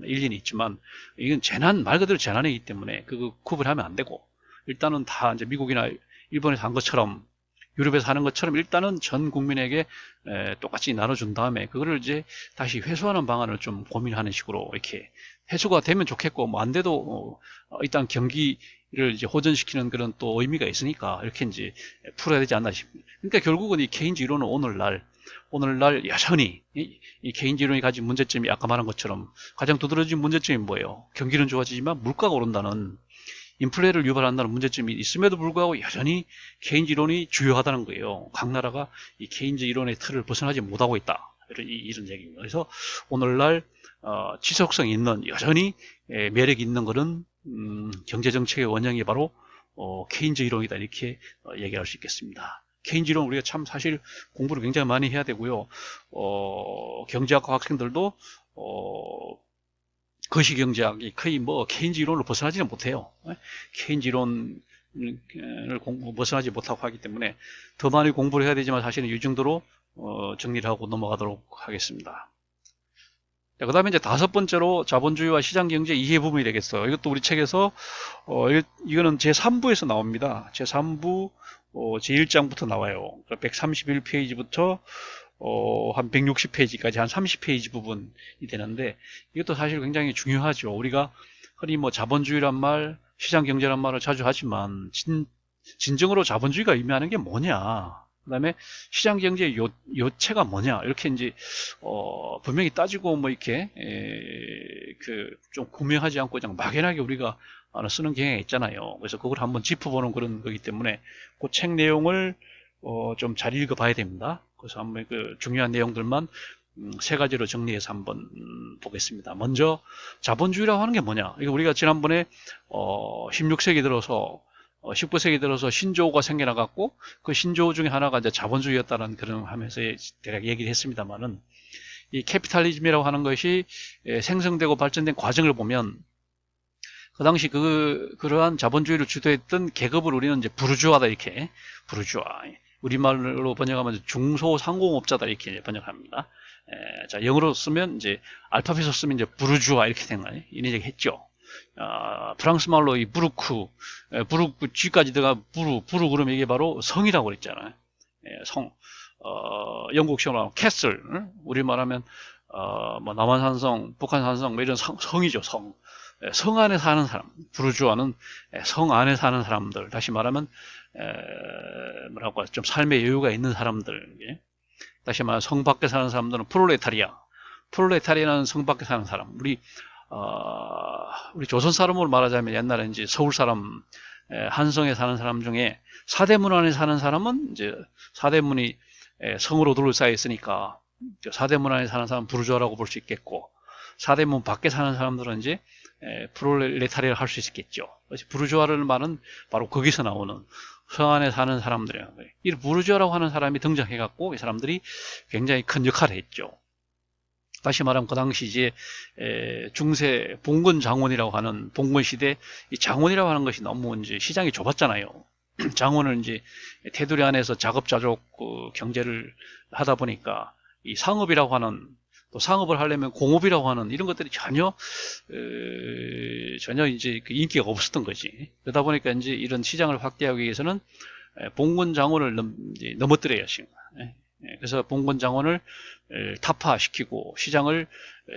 일리는 있지만, 이건 재난, 말 그대로 재난이기 때문에 그거 구분하면 안 되고, 일단은 다 이제 미국이나 일본에서 한 것처럼, 유럽에서 하는 것처럼 일단은 전 국민에게 똑같이 나눠준 다음에 그거를 이제 다시 회수하는 방안을 좀 고민하는 식으로 이렇게 회수가 되면 좋겠고, 뭐 안 돼도 일단 경기를 이제 호전시키는 그런 또 의미가 있으니까 이렇게 이제 풀어야 되지 않나 싶습니다. 그러니까 결국은 이 케인즈 이론은 오늘날 여전히 이 케인즈 이론이 가진 문제점이 아까 말한 것처럼 가장 두드러진 문제점이 뭐예요? 경기는 좋아지지만 물가가 오른다는, 인플레를 유발한다는 문제점이 있음에도 불구하고 여전히 케인즈 이론이 주요하다는 거예요. 각 나라가 이 케인즈 이론의 틀을 벗어나지 못하고 있다. 이런 얘기입니다. 그래서 오늘날 지속성 있는, 여전히 매력 있는 것은 경제정책의 원형이 바로 케인즈 이론이다, 이렇게 얘기할 수 있겠습니다. 케인즈 이론 우리가 참 사실 공부를 굉장히 많이 해야 되고요. 경제학과 학생들도 거시경제학이 거의 뭐 케인즈 이론을 벗어나지는 못해요. 케인즈 이론을 벗어나지 못하고 하기 때문에 더 많이 공부를 해야 되지만, 사실은 이 정도로 정리를 하고 넘어가도록 하겠습니다. 그 다음에 이제 다섯 번째로 자본주의와 시장경제 이해 부분이 되겠어요. 이것도 우리 책에서 이거는 제3부에서 나옵니다. 제3부 제1장부터 나와요. 131페이지부터 한 160페이지까지 한 30페이지 부분이 되는데, 이것도 사실 굉장히 중요하죠. 우리가 흔히 뭐 자본주의란 말, 시장경제란 말을 자주 하지만 진정으로 자본주의가 의미하는 게 뭐냐, 그 다음에 시장경제의 요체가 뭐냐, 이렇게 이제 분명히 따지고 뭐 이렇게 좀 구명하지 않고 그냥 막연하게 우리가 쓰는 경향이 있잖아요. 그래서 그걸 한번 짚어보는 그런 거기 때문에 그 책 내용을 좀 잘 읽어봐야 됩니다. 그래서 한번 그 중요한 내용들만 세 가지로 정리해서 한번 보겠습니다. 먼저 자본주의라고 하는 게 뭐냐? 이거 우리가 지난번에 16세기 들어서 19세기 들어서 신조어가 생겨나갖고 그 신조어 중에 하나가 이제 자본주의였다는 그런 하면서 대략 얘기를 했습니다만은, 이 캐피탈리즘이라고 하는 것이 생성되고 발전된 과정을 보면 그 당시 그러한 자본주의를 주도했던 계급을 우리는 이제 부르주아다, 이렇게 부르주아, 우리말로 번역하면 중소상공업자다, 이렇게 번역합니다. 자, 영어로 쓰면 이제 알파벳으로 쓰면 이제 부르주아 이렇게 된 거예요. 이런 얘기 했죠. 프랑스 말로 이 부르크 G까지 들어가 부르 그러면 이게 바로 성이라고 그랬잖아요. 성. 영국식으로 캐슬, 우리 말하면 뭐 남한산성, 북한산성 뭐 이런 성이죠, 성. 성 안에 사는 사람, 부르주아는 성 안에 사는 사람들, 다시 말하면 뭐라고 좀 삶의 여유가 있는 사람들. 다시 말하면 성 밖에 사는 사람들은 프롤레타리아는 성 밖에 사는 사람. 우리 조선 사람으로 말하자면 옛날에 이제 서울 사람, 한성에 사는 사람 중에 사대문 안에 사는 사람은 이제 사대문이 성으로 둘러싸여 있으니까 사대문 안에 사는 사람은 부르주아라고 볼 수 있겠고, 사대문 밖에 사는 사람들은 이제 프롤레타리아를 할 수 있겠죠. 그래서 부르주아라는 말은 바로 거기서 나오는 성 안에 사는 사람들이에요. 이 부르주아라고 하는 사람이 등장해갖고 이 사람들이 굉장히 큰 역할을 했죠. 다시 말하면 그 당시 이제 중세 봉건 장원이라고 하는, 봉건 시대 이 장원이라고 하는 것이 너무 이제 시장이 좁았잖아요. 장원은 이제 테두리 안에서 자급자족 경제를 하다 보니까 이 상업이라고 하는, 또 상업을 하려면 공업이라고 하는 이런 것들이 전혀 이제 그 인기가 없었던 거지. 그러다 보니까 이제 이런 시장을 확대하기 위해서는 봉건 장원을 넘어뜨려야 하신 거야. 그래서 봉건 장원을 타파시키고 시장을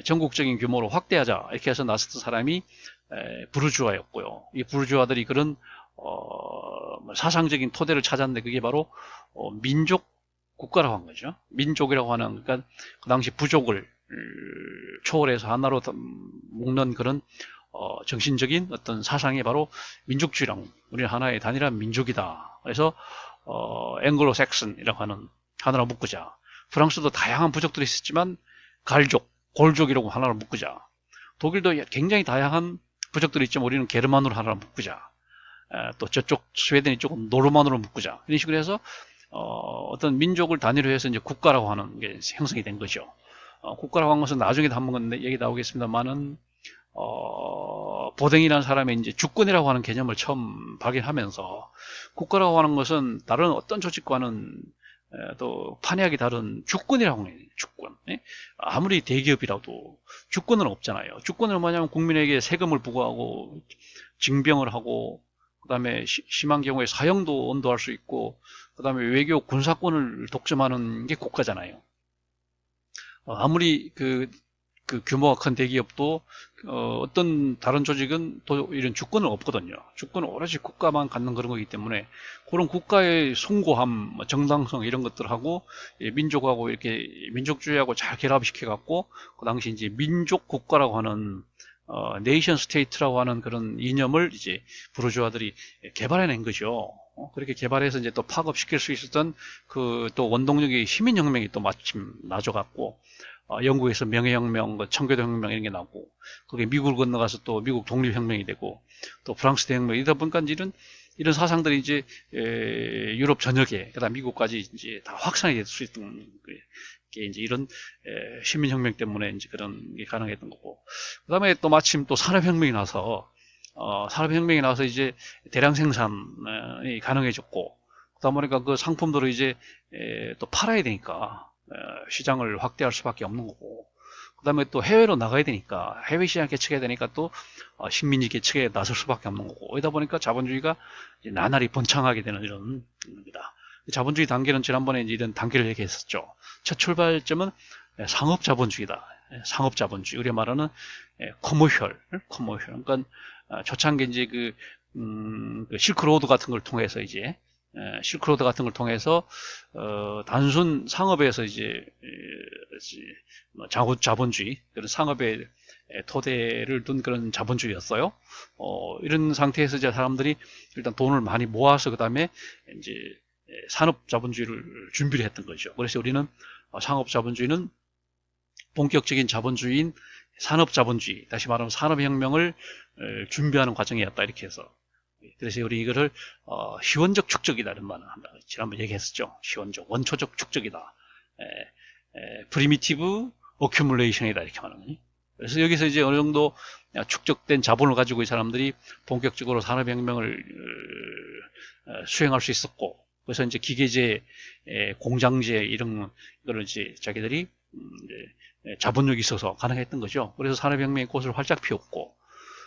전국적인 규모로 확대하자, 이렇게 해서 나섰던 사람이 부르주아였고요. 이 부르주아들이 그런 사상적인 토대를 찾았는데, 그게 바로 민족 국가라고 한 거죠. 민족이라고 하는, 그러니까 그 당시 부족을 초월해서 하나로 묶는 그런 정신적인 어떤 사상이 바로 민족주의라고, 우리는 하나의 단일한 민족이다. 그래서 앵글로 섹슨이라고 하는, 하나로 묶자. 프랑스도 다양한 부족들이 있었지만 갈족, 골족이라고 하나로 묶자. 독일도 굉장히 다양한 부족들이 있지만 우리는 게르만으로 하나를 묶자. 또 저쪽 스웨덴 이쪽은 노르만으로 묶자. 이런 식으로 해서 어떤 민족을 단위로 해서 이제 국가라고 하는 게 형성이 된 거죠. 국가라고 하는 것은 나중에도 한번 얘기 나오겠습니다만은 보댕이라는 사람의 이제 주권이라고 하는 개념을 처음 발견하면서 국가라고 하는 것은 다른 어떤 조직과는 또 판이하게 다른 주권이라고 해요. 주권. 예? 아무리 대기업이라도 주권은 없잖아요. 주권은 뭐냐면 국민에게 세금을 부과하고 징병을 하고 그다음에 심한 경우에 사형도 언도할 수 있고 그다음에 외교 군사권을 독점하는 게 국가잖아요. 아무리 그 규모가 큰 대기업도 어떤 다른 조직은 또 이런 주권은 없거든요. 주권은 오로지 국가만 갖는 그런 거기 때문에 그런 국가의 숭고함, 정당성 이런 것들하고 민족하고 이렇게 민족주의하고 잘 결합시켜 갖고 그 당시 이제 민족 국가라고 하는 네이션 스테이트라고 하는 그런 이념을 이제 부르주아들이 개발해낸 거죠. 그렇게 개발해서 이제 또 파급시킬 수 있었던 그 또 원동력이 시민혁명이 또 마침 나줘갖고 영국에서 명예혁명, 청교도혁명 이런 게 나고 그게 미국을 건너가서 또 미국 독립혁명이 되고 또 프랑스 대혁명 이러다 보니까 이런 사상들이 이제 유럽 전역에 그다음 미국까지 이제 다 확산이 될 수 있던 게 이제 이런 시민혁명 때문에 이제 그런 게 가능했던 거고 그다음에 또 마침 또 산업혁명이 나서 이제 대량 생산이 가능해졌고 그러다 보니까 그 상품들을 이제 또 팔아야 되니까 시장을 확대할 수밖에 없는 거고 그 다음에 또 해외로 나가야 되니까 해외 시장 개척해야 되니까 또 식민지 개척에 나설 수밖에 없는 거고 그러다 보니까 자본주의가 이제 나날이 번창하게 되는 이런 겁니다. 자본주의 단계는 지난번에 이제 이런 단계를 얘기했었죠. 첫 출발점은 상업자본주의다. 상업자본주의 우리가 말하는 커머셜 그러니까 초창기 이제 그 실크로드 같은 걸 통해서 이제 실크로드 같은 걸 통해서 단순 상업에서 이제 자본주의 그런 상업의 토대를 둔 그런 자본주의였어요. 이런 상태에서 이제 사람들이 일단 돈을 많이 모아서 그 다음에 이제 산업 자본주의를 준비를 했던 거죠. 그래서 우리는 상업 자본주의는 본격적인 자본주의인 산업 자본주의, 다시 말하면 산업혁명을 준비하는 과정이었다 이렇게 해서. 그래서 우리 이거를 시원적 축적이다 이런 말을 한다. 지난번 얘기했었죠. 시원적, 원초적 축적이다. 프리미티브 어큐뮬레이션이다 이렇게 말하는 거니. 그래서 여기서 이제 어느 정도 축적된 자본을 가지고 이 사람들이 본격적으로 산업혁명을 수행할 수 있었고, 그래서 이제 기계제, 공장제 이런 거를 이제 자기들이 자본력이 있어서 가능했던 거죠. 그래서 산업혁명의 꽃을 활짝 피웠고,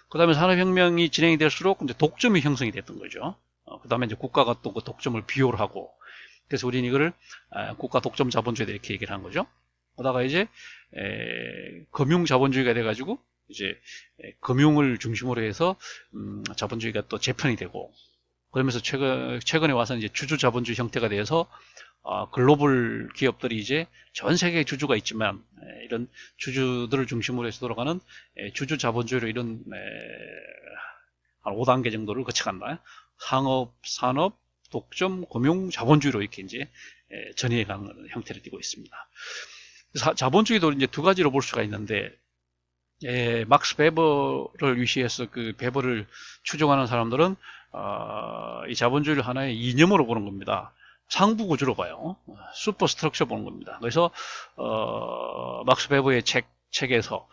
그 다음에 산업혁명이 진행이 될수록 이제 독점이 형성이 됐던 거죠. 그 다음에 이제 국가가 또 그 독점을 비호를 하고, 그래서 우리는 이거를 국가 독점 자본주의 이렇게 얘기를 한 거죠. 그러다가 이제 금융 자본주의가 돼가지고 이제 금융을 중심으로 해서 자본주의가 또 재편이 되고, 그러면서 최근에 와서 이제 주주 자본주의 형태가 돼서 글로벌 기업들이 이제 전 세계에 주주가 있지만 이런 주주들을 중심으로 해서 돌아가는 주주 자본주의로 이런 한 5단계 정도를 거쳐간다. 상업, 산업, 독점, 금융, 자본주의로 이렇게 이제 전이해가는 형태를 띠고 있습니다. 자본주의도 이제 두 가지로 볼 수가 있는데, 막스 베버를 위시해서 그 베버를 추종하는 사람들은 이 자본주의를 하나의 이념으로 보는 겁니다. 상부 구조로 봐요. 슈퍼 스트럭처 보는 겁니다. 그래서 막스 베버의 책에서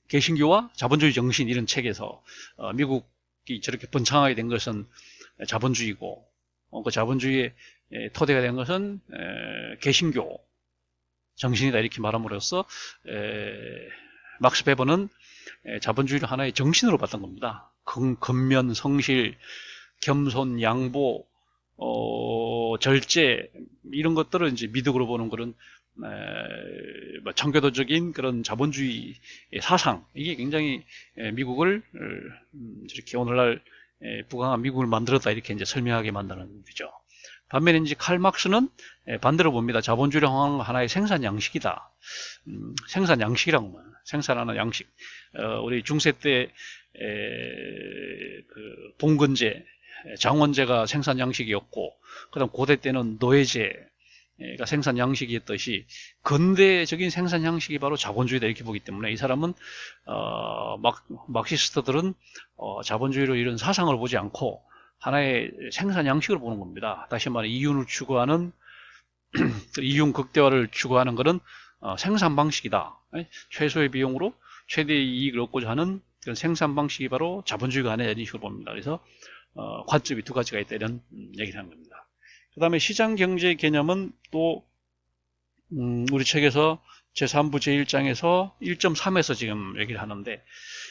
개신교와 자본주의 정신 이런 책에서 미국이 저렇게 번창하게 된 것은 자본주의고 그 자본주의의 토대가 된 것은 개신교 정신이다 이렇게 말함으로써 막스 베버는 자본주의를 하나의 정신으로 봤던 겁니다. 근면, 성실, 겸손, 양보, 절제 이런 것들을 이제 미덕으로 보는 그런 청교도적인 그런 자본주의 사상 이게 굉장히 미국을 이렇게 오늘날 부강한 미국을 만들었다 이렇게 이제 설명하게 만드는 거죠. 반면에 이제 칼 막스는 반대로 봅니다. 자본주의를 하는 하나의 생산 양식이다. 생산 양식이라고 말해요. 생산하는 양식. 우리 중세 때 그 봉건제, 장원제가 생산 양식이었고, 그다음 고대 때는 노예제, 가 생산 양식이었듯이 근대적인 생산 양식이 바로 자본주의다 이렇게 보기 때문에 이 사람은 막시스트들은 자본주의로 이런 사상을 보지 않고 하나의 생산 양식을 보는 겁니다. 다시 말해 이윤을 추구하는 이윤 극대화를 추구하는 것은 생산 방식이다. 최소의 비용으로 최대의 이익을 얻고자 하는 그런 생산 방식이 바로 자본주의가 아니냐 이런 식으로 봅니다. 그래서 관점이 두 가지가 있다 이런 얘기를 하는 겁니다. 그 다음에 시장경제 개념은 또 우리 책에서 제3부 제1장에서 1.3에서 지금 얘기를 하는데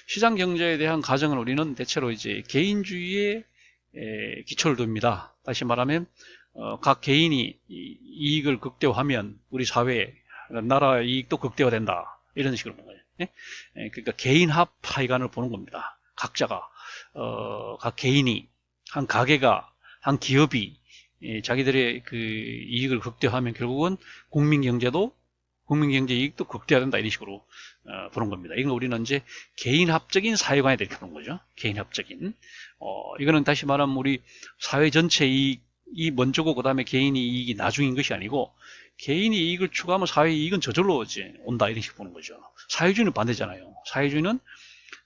시장경제에 대한 가정을 우리는 대체로 이제 개인주의에 기초를 둡니다. 다시 말하면 각 개인이 이익을 극대화하면 우리 사회, 나라 이익도 극대화된다. 이런 식으로 보는 거예요. 그러니까 개인합 파이관을 보는 겁니다. 각자가 각 개인이 한 가게가 한 기업이 자기들의 그 이익을 극대화하면 결국은 국민경제 이익도 극대화된다 이런 식으로 보는 겁니다. 이건 우리는 이제 개인합적인 사회관에 이렇게 보는 거죠. 개인합적인. 이거는 다시 말하면 우리 사회 전체 이익이 먼저고 그 다음에 개인이 이익이 나중인 것이 아니고 개인이 이익을 추구하면 사회 이익은 저절로 온다 이런 식으로 보는 거죠. 사회주의는 반대잖아요. 사회주의는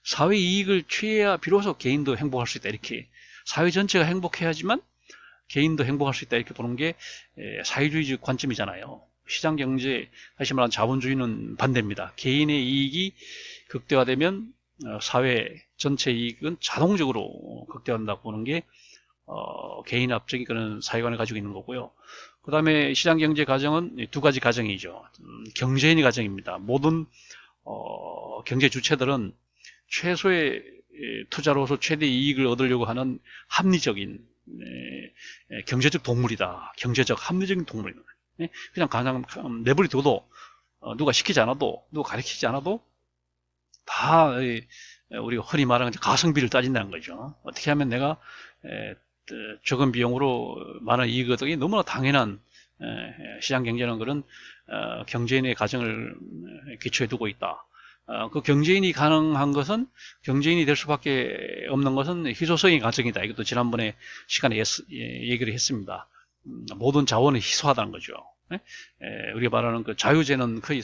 사회 이익을 취해야 비로소 개인도 행복할 수 있다 이렇게 사회 전체가 행복해야지만 개인도 행복할 수 있다 이렇게 보는 게 사회주의 관점이잖아요. 시장경제 다시 말하면 자본주의는 반대입니다. 개인의 이익이 극대화되면 사회 전체 이익은 자동적으로 극대화한다고 보는 게 개인합적인 그런 사회관을 가지고 있는 거고요. 그 다음에 시장경제 가정은 두 가지 가정이죠. 경제인의 가정입니다. 모든 경제 주체들은 최소의 투자로서 최대 이익을 얻으려고 하는 합리적인 경제적 동물이다. 경제적 합리적인 동물이다. 그냥 가장 내버려 둬도 누가 시키지 않아도 누가 가르치지 않아도 다 우리가 흔히 말하는 가성비를 따진다는 거죠. 어떻게 하면 내가 적은 비용으로 많은 이익을 얻기 너무나 당연한 시장 경제는 그런 경제인의 가정을 기초에 두고 있다. 그 경제인이 가능한 것은 경제인이 될 수밖에 없는 것은 희소성의 가정이다. 이것도 지난번에 시간에 얘기를 했습니다. 모든 자원을 희소하다는 거죠. 우리가 말하는 그 자유재는 거의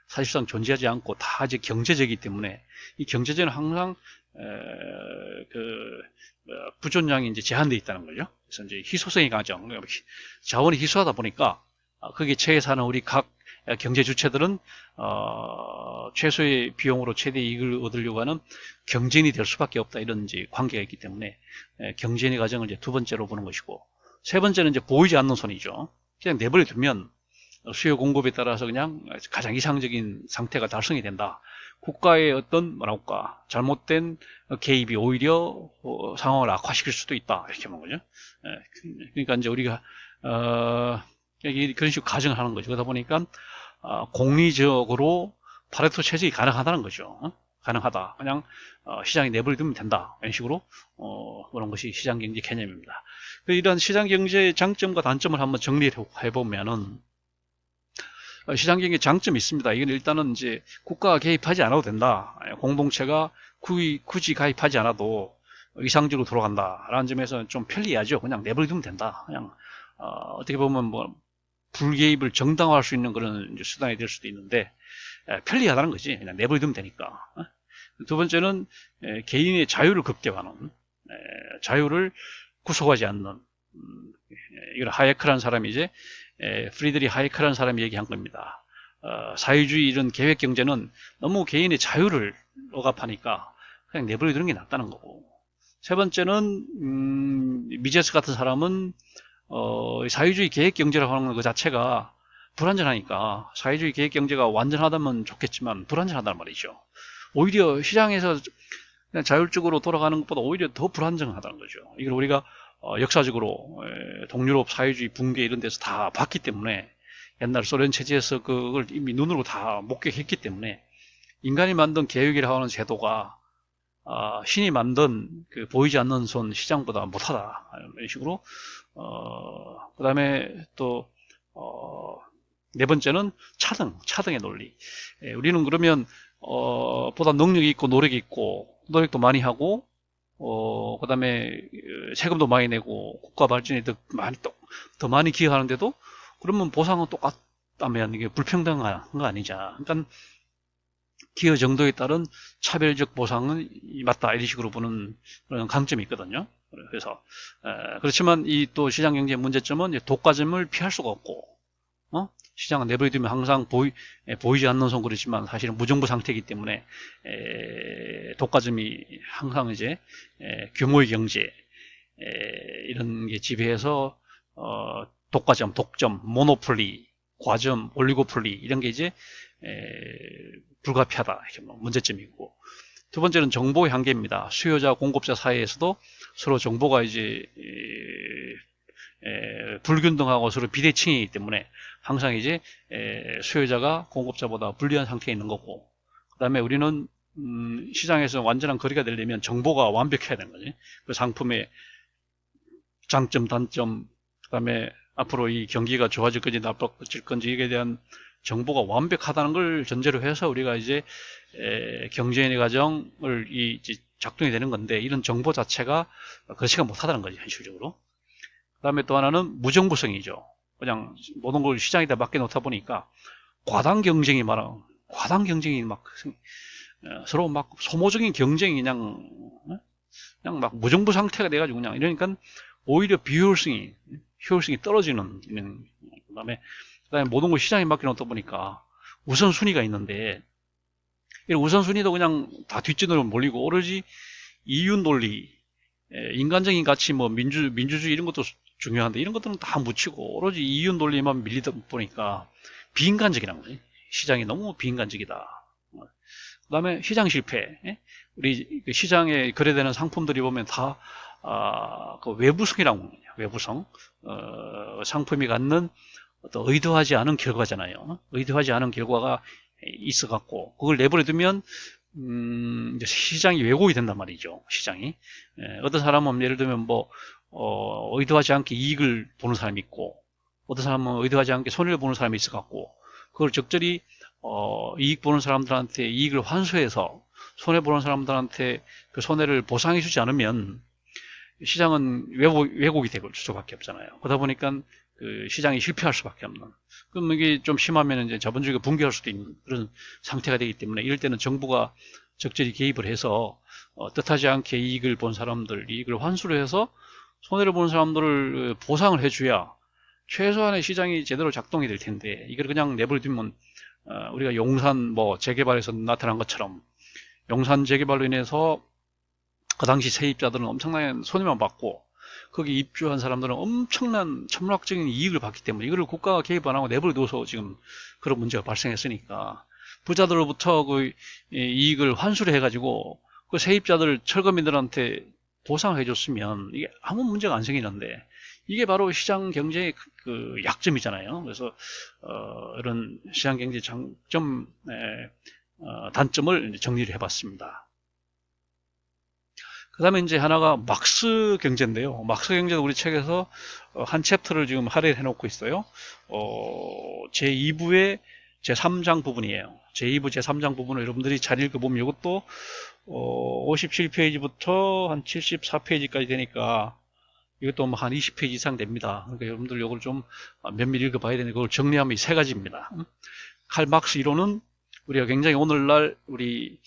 사실상 존재하지 않고 다 이제 경제제이기 때문에 이 경제제는 항상 부존량이 이제 제한되어 있다는 거죠. 그래서 이제 희소성의 가정, 자원이 희소하다 보니까 거기에 처해 사는 우리 각 경제 주체들은 최소의 비용으로 최대 이익을 얻으려고 하는 경제인이 될 수밖에 없다 이런 이제 관계가 있기 때문에 경제인의 가정을 이제 두 번째로 보는 것이고 세 번째는 이제 보이지 않는 손이죠. 그냥 내버려 두면 수요 공급에 따라서 그냥 가장 이상적인 상태가 달성이 된다. 국가의 어떤 뭐랄까 잘못된 개입이 오히려 상황을 악화시킬 수도 있다 이렇게 보는 거죠. 그러니까 이제 우리가 그런 식으로 가정을 하는 거죠. 그러다 보니까 공리적으로 파레토 체제가 가능하다는 거죠. 가능하다. 그냥 시장에 내버려두면 된다. 이런 식으로 그런 것이 시장경제 개념입니다. 이런 시장경제의 장점과 단점을 한번 정리해보면은 시장경제 장점이 있습니다. 이건 일단은 이제 국가가 개입하지 않아도 된다. 공동체가 굳이 가입하지 않아도 이상적으로 돌아간다라는 점에서 좀 편리하죠. 그냥 내버려두면 된다. 그냥 어떻게 보면 뭐 불개입을 정당화할 수 있는 그런 수단이 될 수도 있는데 편리하다는 거지. 그냥 내버려두면 되니까. 두 번째는 개인의 자유를 극대화하는 자유를 구속하지 않는 이걸 하예크라는 사람이 이제 프리드리 하예크라는 사람이 얘기한 겁니다. 사회주의 이런 계획 경제는 너무 개인의 자유를 억압하니까 그냥 내버려두는 게 낫다는 거고. 세 번째는 미제스 같은 사람은 사회주의 계획 경제라고 하는 것 자체가 불완전하니까 사회주의 계획 경제가 완전하다면 좋겠지만 불완전하단 말이죠. 오히려 시장에서 그냥 자율적으로 돌아가는 것보다 오히려 더 불안정하다는 거죠. 이걸 우리가 역사적으로 동유럽 사회주의 붕괴 이런 데서 다 봤기 때문에 옛날 소련 체제에서 그걸 이미 눈으로 다 목격했기 때문에 인간이 만든 계획이라고 하는 제도가 신이 만든 그 보이지 않는 손 시장보다 못하다 이런 식으로 그 다음에 또 네 번째는 차등의 논리. 우리는 그러면 보다 능력이 있고 노력이 있고 노력도 많이 하고 그 다음에 세금도 많이 내고 국가 발전에 더 많이 기여하는데도 그러면 보상은 똑같다면 이게 불평등한 거 아니냐. 그러니까 기여 정도에 따른 차별적 보상은 맞다, 이런 식으로 보는 그런 강점이 있거든요. 그래서 그렇지만 이 또 시장 경제의 문제점은 독과점을 피할 수가 없고, 시장은 내버려두면 항상 보이지 않는 손 그렇지만 사실은 무정부 상태이기 때문에 독과점이 항상 이제 규모의 경제 이런 게 지배해서 독과점, 독점, 모노폴리, 과점, 올리고폴리 이런 게 이제 불가피하다, 이게 뭐 문제점이고, 두 번째는 정보의 한계입니다. 수요자, 공급자 사이에서도 서로 정보가 이제 불균등하고 서로 비대칭이기 때문에 항상 이제 수요자가 공급자보다 불리한 상태에 있는 거고, 그 다음에 우리는 시장에서 완전한 거리가 되려면 정보가 완벽해야 되는 거지. 그 상품의 장점, 단점, 그 다음에 앞으로 이 경기가 좋아질 건지 나빠질 건지 이에 대한 정보가 완벽하다는 걸 전제로 해서 우리가 이제 경제인의 과정을 이제 작동이 되는 건데, 이런 정보 자체가 그렇지가 못하다는 거죠, 현실적으로. 그 다음에 또 하나는 무정부성이죠. 그냥 모든 걸 시장에다 맡겨놓다 보니까 과당 경쟁이 막 서로 막 소모적인 경쟁이 그냥 막 무정부 상태가 돼가지고 그냥 이러니까 오히려 비효율성이 떨어지는. 그다음에 모든 걸 시장에 맡겨놓다 보니까 우선순위가 있는데, 이 우선순위도 그냥 다 뒷전으로 몰리고 오로지 이윤 논리, 인간적인 가치, 뭐 민주주의 이런 것도 중요한데 이런 것들은 다 묻히고 오로지 이윤 논리만 밀리다 보니까 비인간적이라는 거지. 시장이 너무 비인간적이다. 그 다음에 시장 실패. 우리 시장에 거래되는 상품들이 보면 다 그 외부성이라고 합니다. 외부성. 상품이 갖는 어떤 의도하지 않은 결과잖아요. 의도하지 않은 결과가 있어 갖고 그걸 내버려 두면 시장이 왜곡이 된단 말이죠. 시장이. 어떤 사람은 예를 들면 뭐 의도하지 않게 이익을 보는 사람이 있고, 어떤 사람은 의도하지 않게 손해를 보는 사람이 있어 갖고 그걸 적절히 이익 보는 사람들한테 이익을 환수해서 손해 보는 사람들한테 그 손해를 보상해 주지 않으면 시장은 왜곡이 되고 수밖에 없잖아요. 그러다 보니까 그 시장이 실패할 수밖에 없는. 그럼 이게 좀 심하면 이제 자본주의가 붕괴할 수도 있는 그런 상태가 되기 때문에, 이럴 때는 정부가 적절히 개입을 해서 뜻하지 않게 이익을 본 사람들 이익을 환수를 해서 손해를 보는 사람들을 보상을 해줘야 최소한의 시장이 제대로 작동이 될 텐데, 이걸 그냥 내버려두면 우리가 용산 뭐 재개발에서 나타난 것처럼 용산 재개발로 인해서 그 당시 세입자들은 엄청난 손해만 받고 거기 입주한 사람들은 엄청난 천문학적인 이익을 받기 때문에 이거를 국가가 개입 안 하고 내버려둬서 지금 그런 문제가 발생했으니까, 부자들로부터 그 이익을 환수를 해가지고 그 세입자들 철거민들한테 보상을 해줬으면 이게 아무 문제가 안 생기는데, 이게 바로 시장 경제의 그 약점이잖아요. 그래서 이런 시장 경제 장점, 단점을 정리를 해봤습니다. 그 다음에 이제 하나가 막스 경제인데요. 막스 경제도 우리 책에서 한 챕터를 지금 할애를 해놓고 있어요. 제2부의 제3장 부분이에요. 제2부 제3장 부분을 여러분들이 잘 읽어보면 이것도 57페이지부터 한 74페이지까지 되니까 이것도 뭐 한 20페이지 이상 됩니다. 그러니까 여러분들 이걸 좀 면밀히 읽어봐야 되는데, 그걸 정리하면 이 세 가지입니다. 칼 막스 이론은 우리가 굉장히 오늘날 우리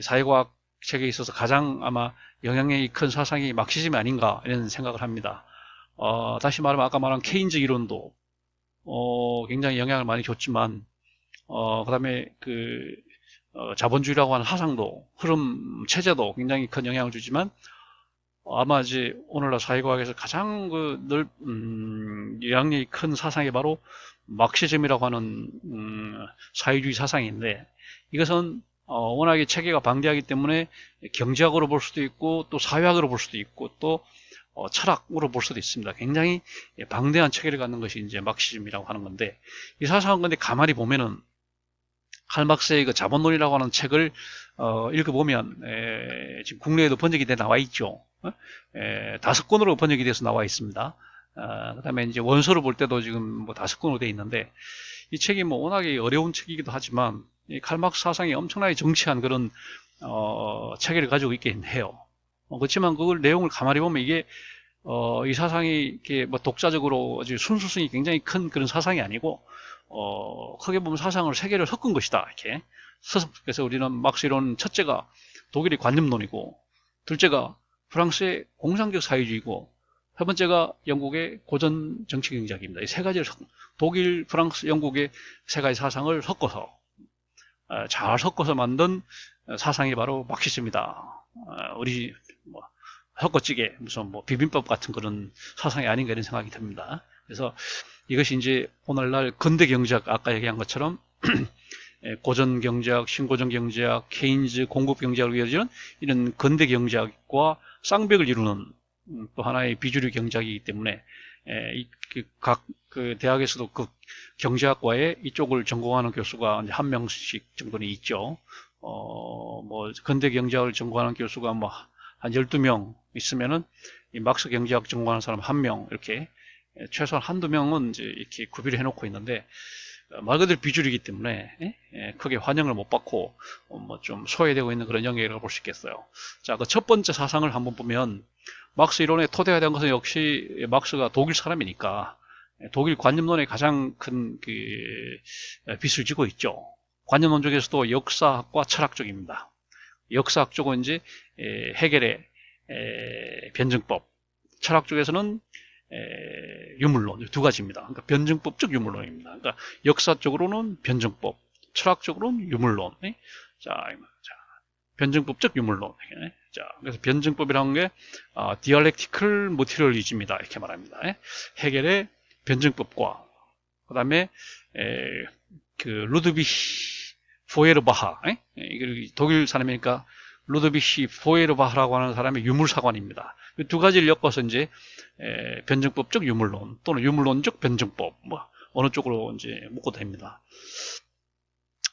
사회과학 책에 있어서 가장 아마 영향력이 큰 사상이 막시즘이 아닌가 이런 생각을 합니다. 다시 말하면 아까 말한 케인즈 이론도 굉장히 영향을 많이 줬지만, 그 다음에 그 자본주의라고 하는 사상도, 흐름 체제도 굉장히 큰 영향을 주지만, 아마 이제 오늘날 사회과학에서 가장 영향력이 큰 사상이 바로 막시즘이라고 하는 사회주의 사상인데, 이것은 워낙에 체계가 방대하기 때문에 경제학으로 볼 수도 있고 또 사회학으로 볼 수도 있고 또 철학으로 볼 수도 있습니다. 굉장히 방대한 체계를 갖는 것이 이제 막시즘이라고 하는 건데, 이 사상은 근데 가만히 보면은 칼 막스의 그 자본론이라고 하는 책을 읽어보면 지금 국내에도 번역이 돼 나와 있죠. 5권으로 번역이 돼서 나와 있습니다. 그 다음에 이제 원서를 볼 때도 지금 뭐 5권으로 돼 있는데, 이 책이 뭐 워낙에 어려운 책이기도 하지만 이 칼 막스 사상이 엄청나게 정치한 그런 체계를 가지고 있긴 해요. 그렇지만 그걸 내용을 가만히 보면 이게 이 사상이 이렇게 뭐 독자적으로 아주 순수성이 굉장히 큰 그런 사상이 아니고, 크게 보면 사상을 세 개를 섞은 것이다. 이렇게. 그래서 우리는 막스 이론 첫째가 독일의 관념론이고, 둘째가 프랑스의 공상적 사회주의고, 세 번째가 영국의 고전 정치 경제학입니다. 이 세 가지를 독일, 프랑스, 영국의 세 가지 사상을 섞어서 잘 섞어서 만든 사상이 바로 막시즘이다. 우리 뭐 섞어찌개 무슨 뭐 비빔밥 같은 그런 사상이 아닌가 이런 생각이 듭니다. 그래서 이것이 이제 오늘날 근대 경제학 아까 얘기한 것처럼 고전 경제학, 신고전 경제학, 케인즈 공급 경제학으로 이어지는 이런 근대 경제학과 쌍벽을 이루는 또 하나의 비주류 경제학이기 때문에 각 그 대학에서도 그 경제학과에 이쪽을 전공하는 교수가 한 명씩 정도는 있죠. 뭐 근대 경제학을 전공하는 교수가 뭐 한 12명 있으면은 이 막스 경제학 전공하는 사람 1명 이렇게 최소한 한두 명은 이제 이렇게 구비를 해놓고 있는데 말 그대로 비주류이기 때문에 크게 환영을 못 받고 뭐 좀 소외되고 있는 그런 영역이라고 볼 수 있겠어요. 자, 그 첫 번째 사상을 한번 보면 막스 이론의 토대가 된 것은 역시 막스가 독일 사람이니까 독일 관념론의 가장 큰 빚을 지고 있죠. 관념론 쪽에서도 역사학과 철학 쪽입니다. 역사학 쪽은 이제 해겔의 변증법, 철학 쪽에서는 유물론 두 가지입니다. 그러니까 변증법적 유물론입니다. 그러니까 역사 쪽으로는 변증법, 철학 쪽으로는 유물론. 자, 변증법적 유물론. 자, 그래서 변증법이라는 게 디알렉티컬 모티리얼리즘이다 이렇게 말합니다. 해겔의 변증법과 그다음에 그 루드비히 포에르바하, 독일 사람이니까 루드비히 포에르바하라고 하는 사람의 유물사관입니다. 두 가지를 엮어서 이제 변증법적 유물론 또는 유물론적 변증법 뭐 어느 쪽으로 이제 묶어도 됩니다.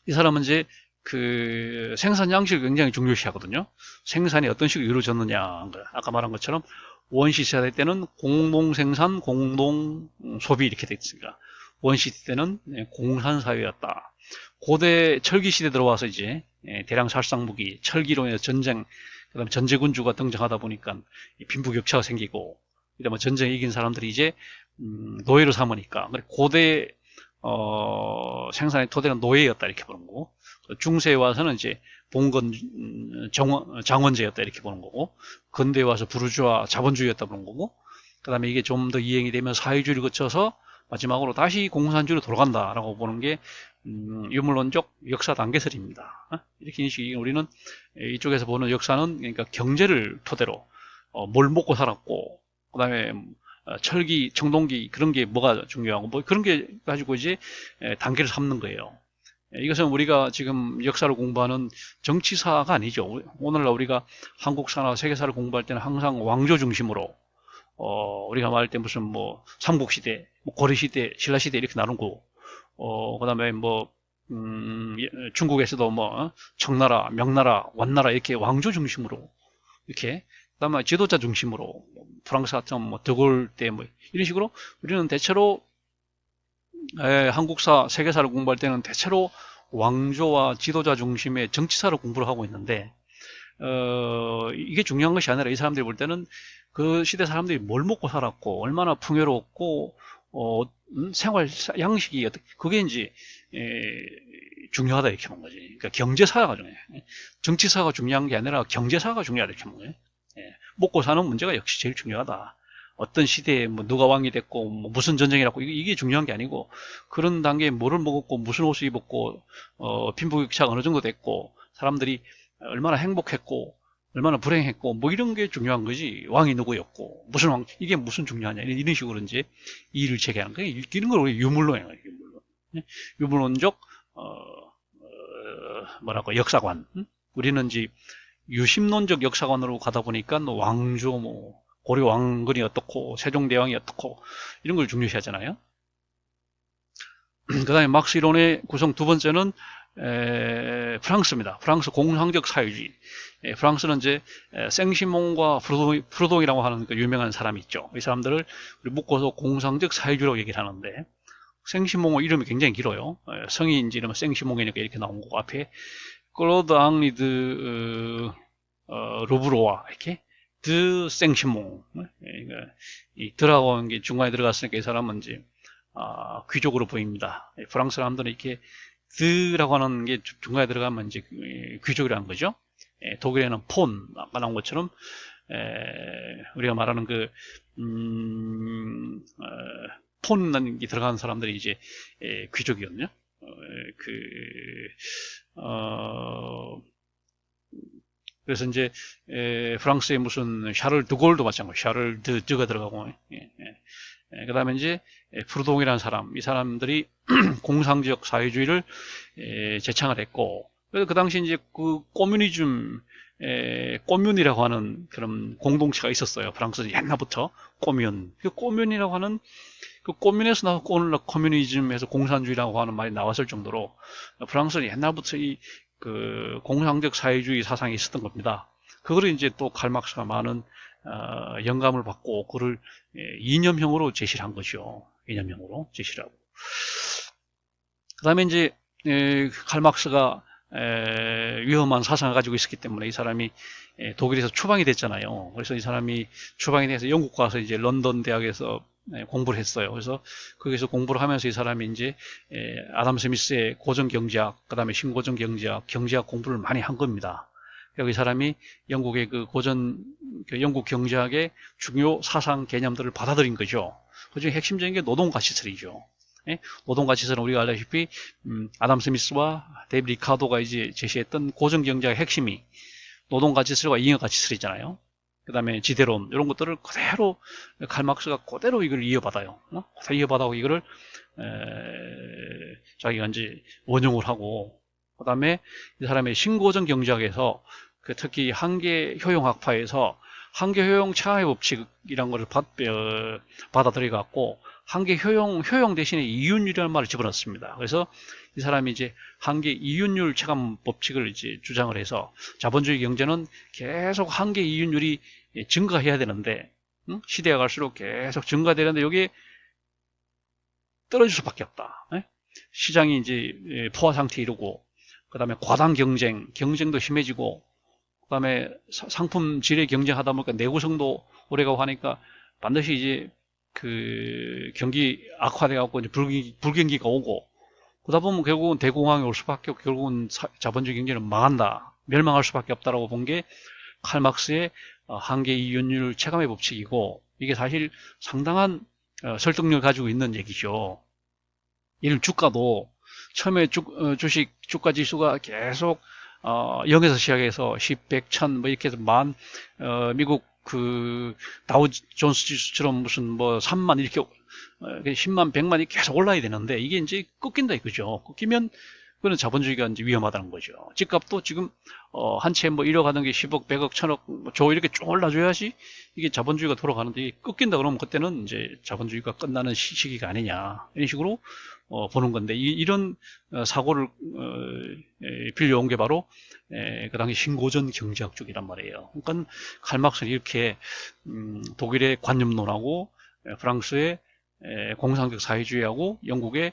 이 사람은 이제 그 생산 양식을 굉장히 중요시하거든요. 생산이 어떤 식으로 이루어졌느냐. 아까 말한 것처럼 원시 세대 때는 공동 생산, 공동 소비 이렇게 돼 있으니까 원시 때는 공산 사회였다. 고대 철기 시대 들어와서 이제 대량 살상 무기, 철기로 인해서 전쟁, 그다음에 전제군주가 등장하다 보니까 빈부격차가 생기고, 그다음에 전쟁에 이긴 사람들이 이제 노예로 삼으니까 고대 생산의 토대는 노예였다 이렇게 보는 거고, 중세에 와서는 이제 봉건 장원제였다 이렇게 보는 거고, 근대에 와서 부르주아 자본주의였다 보는 거고, 그다음에 이게 좀 더 이행이 되면 사회주의를 거쳐서 마지막으로 다시 공산주의로 돌아간다라고 보는 게 유물론적 역사 단계설입니다. 이렇게 인식이 우리는 이쪽에서 보는 역사는 그러니까 경제를 토대로 뭘 먹고 살았고, 그다음에 철기, 청동기 그런 게 뭐가 중요하고 뭐 그런 게 가지고 이제 단계를 삼는 거예요. 이것은 우리가 지금 역사를 공부하는 정치사가 아니죠. 오늘날 우리가 한국사나 세계사를 공부할 때는 항상 왕조 중심으로 우리가 말할 때 무슨 뭐 삼국시대, 뭐 고려시대, 신라시대 이렇게 나누고 그다음에 뭐 중국에서도 뭐 청나라, 명나라, 완나라 이렇게 왕조 중심으로 이렇게 그다음에 지도자 중심으로 프랑스 같은 뭐 드골 때 뭐 이런 식으로 우리는 대체로 한국사, 세계사를 공부할 때는 대체로 왕조와 지도자 중심의 정치사를 공부를 하고 있는데 이게 중요한 것이 아니라 이 사람들이 볼 때는 그 시대 사람들이 뭘 먹고 살았고 얼마나 풍요로웠고 생활 양식이 그게 이제 중요하다 이렇게 보는 거지. 그러니까 경제사가 중요해. 정치사가 중요한 게 아니라 경제사가 중요하다 이렇게 보는 거예요. 먹고 사는 문제가 역시 제일 중요하다. 어떤 시대에 뭐 누가 왕이 됐고 뭐 무슨 전쟁이라고 이게 중요한 게 아니고 그런 단계에 뭐를 먹었고 무슨 옷을 입었고 빈부격차가 어느 정도 됐고 사람들이 얼마나 행복했고 얼마나 불행했고 뭐 이런 게 중요한 거지. 왕이 누구였고 무슨 왕 이게 무슨 중요하냐 이런 식으로 이제 이의를 제기하는 거예요. 이런 걸 우리 유물론이에요. 유물론적 뭐라고 역사관. 우리는 이제 유심론적 역사관으로 가다 보니까 왕조 뭐 고려 왕건이 어떻고 세종대왕이 어떻고 이런 걸 중요시하잖아요. 그 다음에 막스 이론의 구성 두 번째는 프랑스입니다. 프랑스 공상적 사회주의. 프랑스는 이제 생시몽과 프루동이라고 하는 그 유명한 사람이 있죠. 이 사람들을 우리 묶어서 공상적 사회주의라고 얘기를 하는데 생시몽은 이름이 굉장히 길어요. 성인지 이러면 생시몽이니까 이렇게 나온 거고 앞에 클로드 앙리드 루브로와 이렇게 드 생시몽. 이 드라고 하는 게 중간에 들어갔으니까 이 사람은 이제 귀족으로 보입니다. 프랑스 사람들은 이렇게 드라고 하는 게 중간에 들어가면 이제 귀족이라는 거죠. 독일에는 폰, 아까 나온 것처럼 우리가 말하는 그 폰이라는 게 들어가는 사람들이 이제 귀족이거든요. 그래서 이제 프랑스의 무슨 샤를 드골도 마찬가지고 샤를 드가 들어가고 그 다음에 이제 프루동이라는 사람, 이 사람들이 공상적 사회주의를 제창을 했고, 그래서 그 당시 이제 그 꼬뮤니즘, 꼬뮌이라고 하는 그런 공동체가 있었어요. 프랑스 옛날부터 꼬뮌. 그 꼬뮌이라고 하는 그 꼬뮌에서 나왔고 오늘날 커뮤니즘에서 공산주의라고 하는 말이 나왔을 정도로 프랑스는 옛날부터 이 그 공상적 사회주의 사상이 있었던 겁니다. 그거를 이제 또 칼막스가 많은 영감을 받고 그를 이념형으로 제시를 한 거죠. 이념형으로 제시를 하고. 그 다음에 이제 칼막스가 위험한 사상을 가지고 있었기 때문에 이 사람이 독일에서 추방이 됐잖아요. 그래서 이 사람이 추방이 돼서 영국 가서 이제 런던 대학에서 공부를 했어요. 그래서 거기서 공부를 하면서 이 사람이 이제 아담 스미스의 고전 경제학, 그 다음에 신고전 경제학, 경제학 공부를 많이 한 겁니다. 여기 사람이 영국의 그 고전 영국 경제학의 중요 사상 개념들을 받아들인 거죠. 그중에 핵심적인 게 노동가치설이죠. 노동가치설은 우리가 알다시피 아담 스미스와 데이비드 리카도가 이제 제시했던 고전 경제학의 핵심이 노동가치설과 잉여가치설이잖아요. 그 다음에 지대론 이런 것들을 그대로 칼막스가 그대로 이걸 이어받아요. 그대로 이어받아고 이거를 자기가 이제 원용을 하고, 그 다음에 이 사람의 신고전 경제학에서 특히 한계 효용학파에서 한계 효용 차의 법칙이란 것을 받아들여 갖고 한계 효용 대신에 이윤율이라는 말을 집어넣습니다. 그래서 이 사람이 이제 한계 이윤율 체감 법칙을 이제 주장을 해서 자본주의 경제는 계속 한계 이윤율이 증가해야 되는데 시대가 갈수록 계속 증가되는데 여기에 떨어질 수밖에 없다. 시장이 이제 포화 상태에 이르고, 그 다음에 과당 경쟁도 심해지고, 그 다음에 상품 질에 경쟁하다 보니까 내구성도 오래가고 하니까 반드시 이제 그 경기 악화돼갖고 이제 불경기가 오고, 그러다 보면 결국은 대공황이 올 수밖에 없고 결국은 자본주의 경제는 망한다, 멸망할 수밖에 없다라고 본 게 칼막스의 한계 이윤율 체감의 법칙이고, 이게 사실 상당한 설득력을 가지고 있는 얘기죠. 이런 주가도 처음에 주가 지수가 계속 0에서 시작해서 10, 100, 1000 뭐 이렇게 해서 미국 그 다우 존스 지수처럼 무슨 뭐 3만 이렇게 10만, 100만이 계속 올라야 되는데 이게 이제 꺾인다 이거죠. 꺾이면 그거는 자본주의가 이제 위험하다는 거죠. 집값도 지금 한 채 뭐 1억 하던 게 10억, 100억, 1000억 조 이렇게 쭉 올라줘야지 이게 자본주의가 돌아가는데 꺾인다 그러면 그때는 이제 자본주의가 끝나는 시기가 아니냐 이런 식으로 보는 건데 이런 사고를 빌려온 게 바로 그 당시 신고전 경제학 쪽이란 말이에요. 그러니까 칼막스는 이렇게 독일의 관념론하고 프랑스의 공상적 사회주의하고 영국의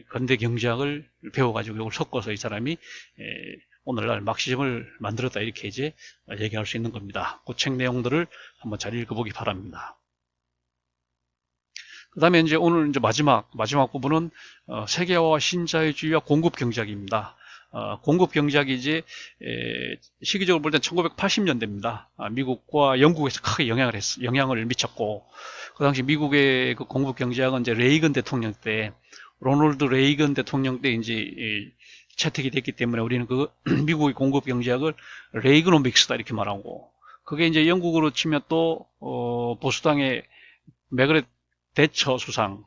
근대 경제학을 배워가지고 이걸 섞어서 이 사람이 오늘날 막시즘을 만들었다 이렇게 이제 얘기할 수 있는 겁니다. 그 책 내용들을 한번 잘 읽어보기 바랍니다. 그 다음에 이제 오늘 이제 마지막 부분은 세계화와 신자유주의와 공급 경제학입니다. 공급 경제학이 이제 시기적으로 볼 땐 1980년대입니다. 미국과 영국에서 크게 영향을 미쳤고, 그 당시 미국의 그 공급 경제학은 이제 레이건 대통령 때, 로널드 레이건 대통령 때 이제 채택이 됐기 때문에 우리는 그 미국의 공급 경제학을 레이거노믹스다 이렇게 말하고, 그게 이제 영국으로 치면 또 보수당의 매그렛 대처 수상,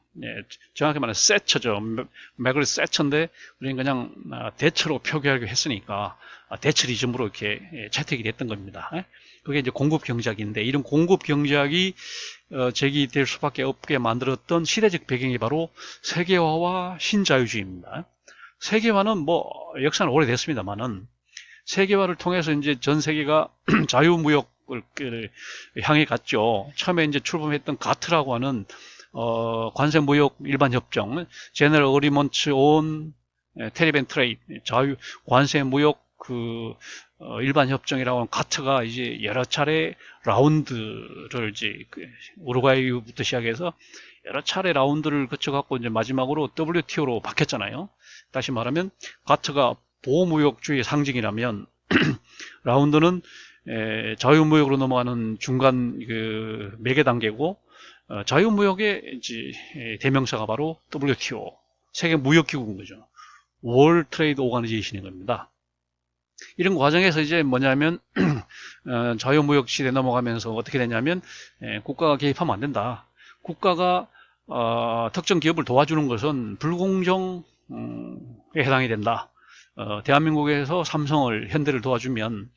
정확히 말하면 세처죠. 매그렛 세처인데 우리는 그냥 대처로 표기하기로 했으니까 대처리즘으로 이렇게 채택이 됐던 겁니다. 그게 이제 공급 경제학인데, 이런 공급 경제학이 제기될 수밖에 없게 만들었던 시대적 배경이 바로 세계화와 신자유주의입니다. 세계화는 뭐 역사는 오래됐습니다만은 세계화를 통해서 이제 전 세계가 자유무역을 향해 갔죠. 처음에 이제 출범했던 가트라고 하는 관세무역 일반협정, 제너럴 어그리먼트 온 테리브 앤 트레이드, 자유 관세무역 일반 협정이라고 하는 가트가 이제 여러 차례 라운드를 이제 우루과이부터 시작해서 여러 차례 라운드를 거쳐갖고 이제 마지막으로 WTO로 바뀌었잖아요. 다시 말하면 가트가 보호무역주의 상징이라면 라운드는 자유무역으로 넘어가는 중간 매개 단계고, 자유무역의 이제 대명사가 바로 WTO, 세계 무역기구인 거죠. 월드 트레이드 오가니제이션인 겁니다. 이런 과정에서 이제 뭐냐면 자유무역 시대 넘어가면서 어떻게 되냐면 국가가 개입하면 안 된다. 국가가 특정 기업을 도와주는 것은 불공정에 해당이 된다. 대한민국에서 삼성을, 현대를 도와주면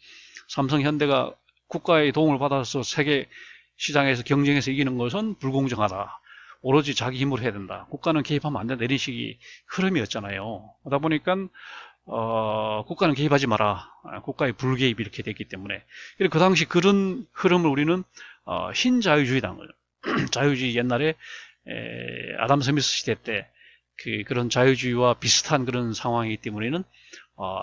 삼성, 현대가 국가의 도움을 받아서 세계 시장에서 경쟁해서 이기는 것은 불공정하다. 오로지 자기 힘으로 해야 된다. 국가는 개입하면 안 된다. 이런 식의 흐름이었잖아요. 그러다 보니까 국가는 개입하지 마라. 국가의 불개입 이렇게 됐기 때문에. 그 당시 그런 흐름을 우리는 신자유주의라는 거죠. 자유주의 옛날에 아담 스미스 시대 때 그런 자유주의와 비슷한 그런 상황이기 때문에는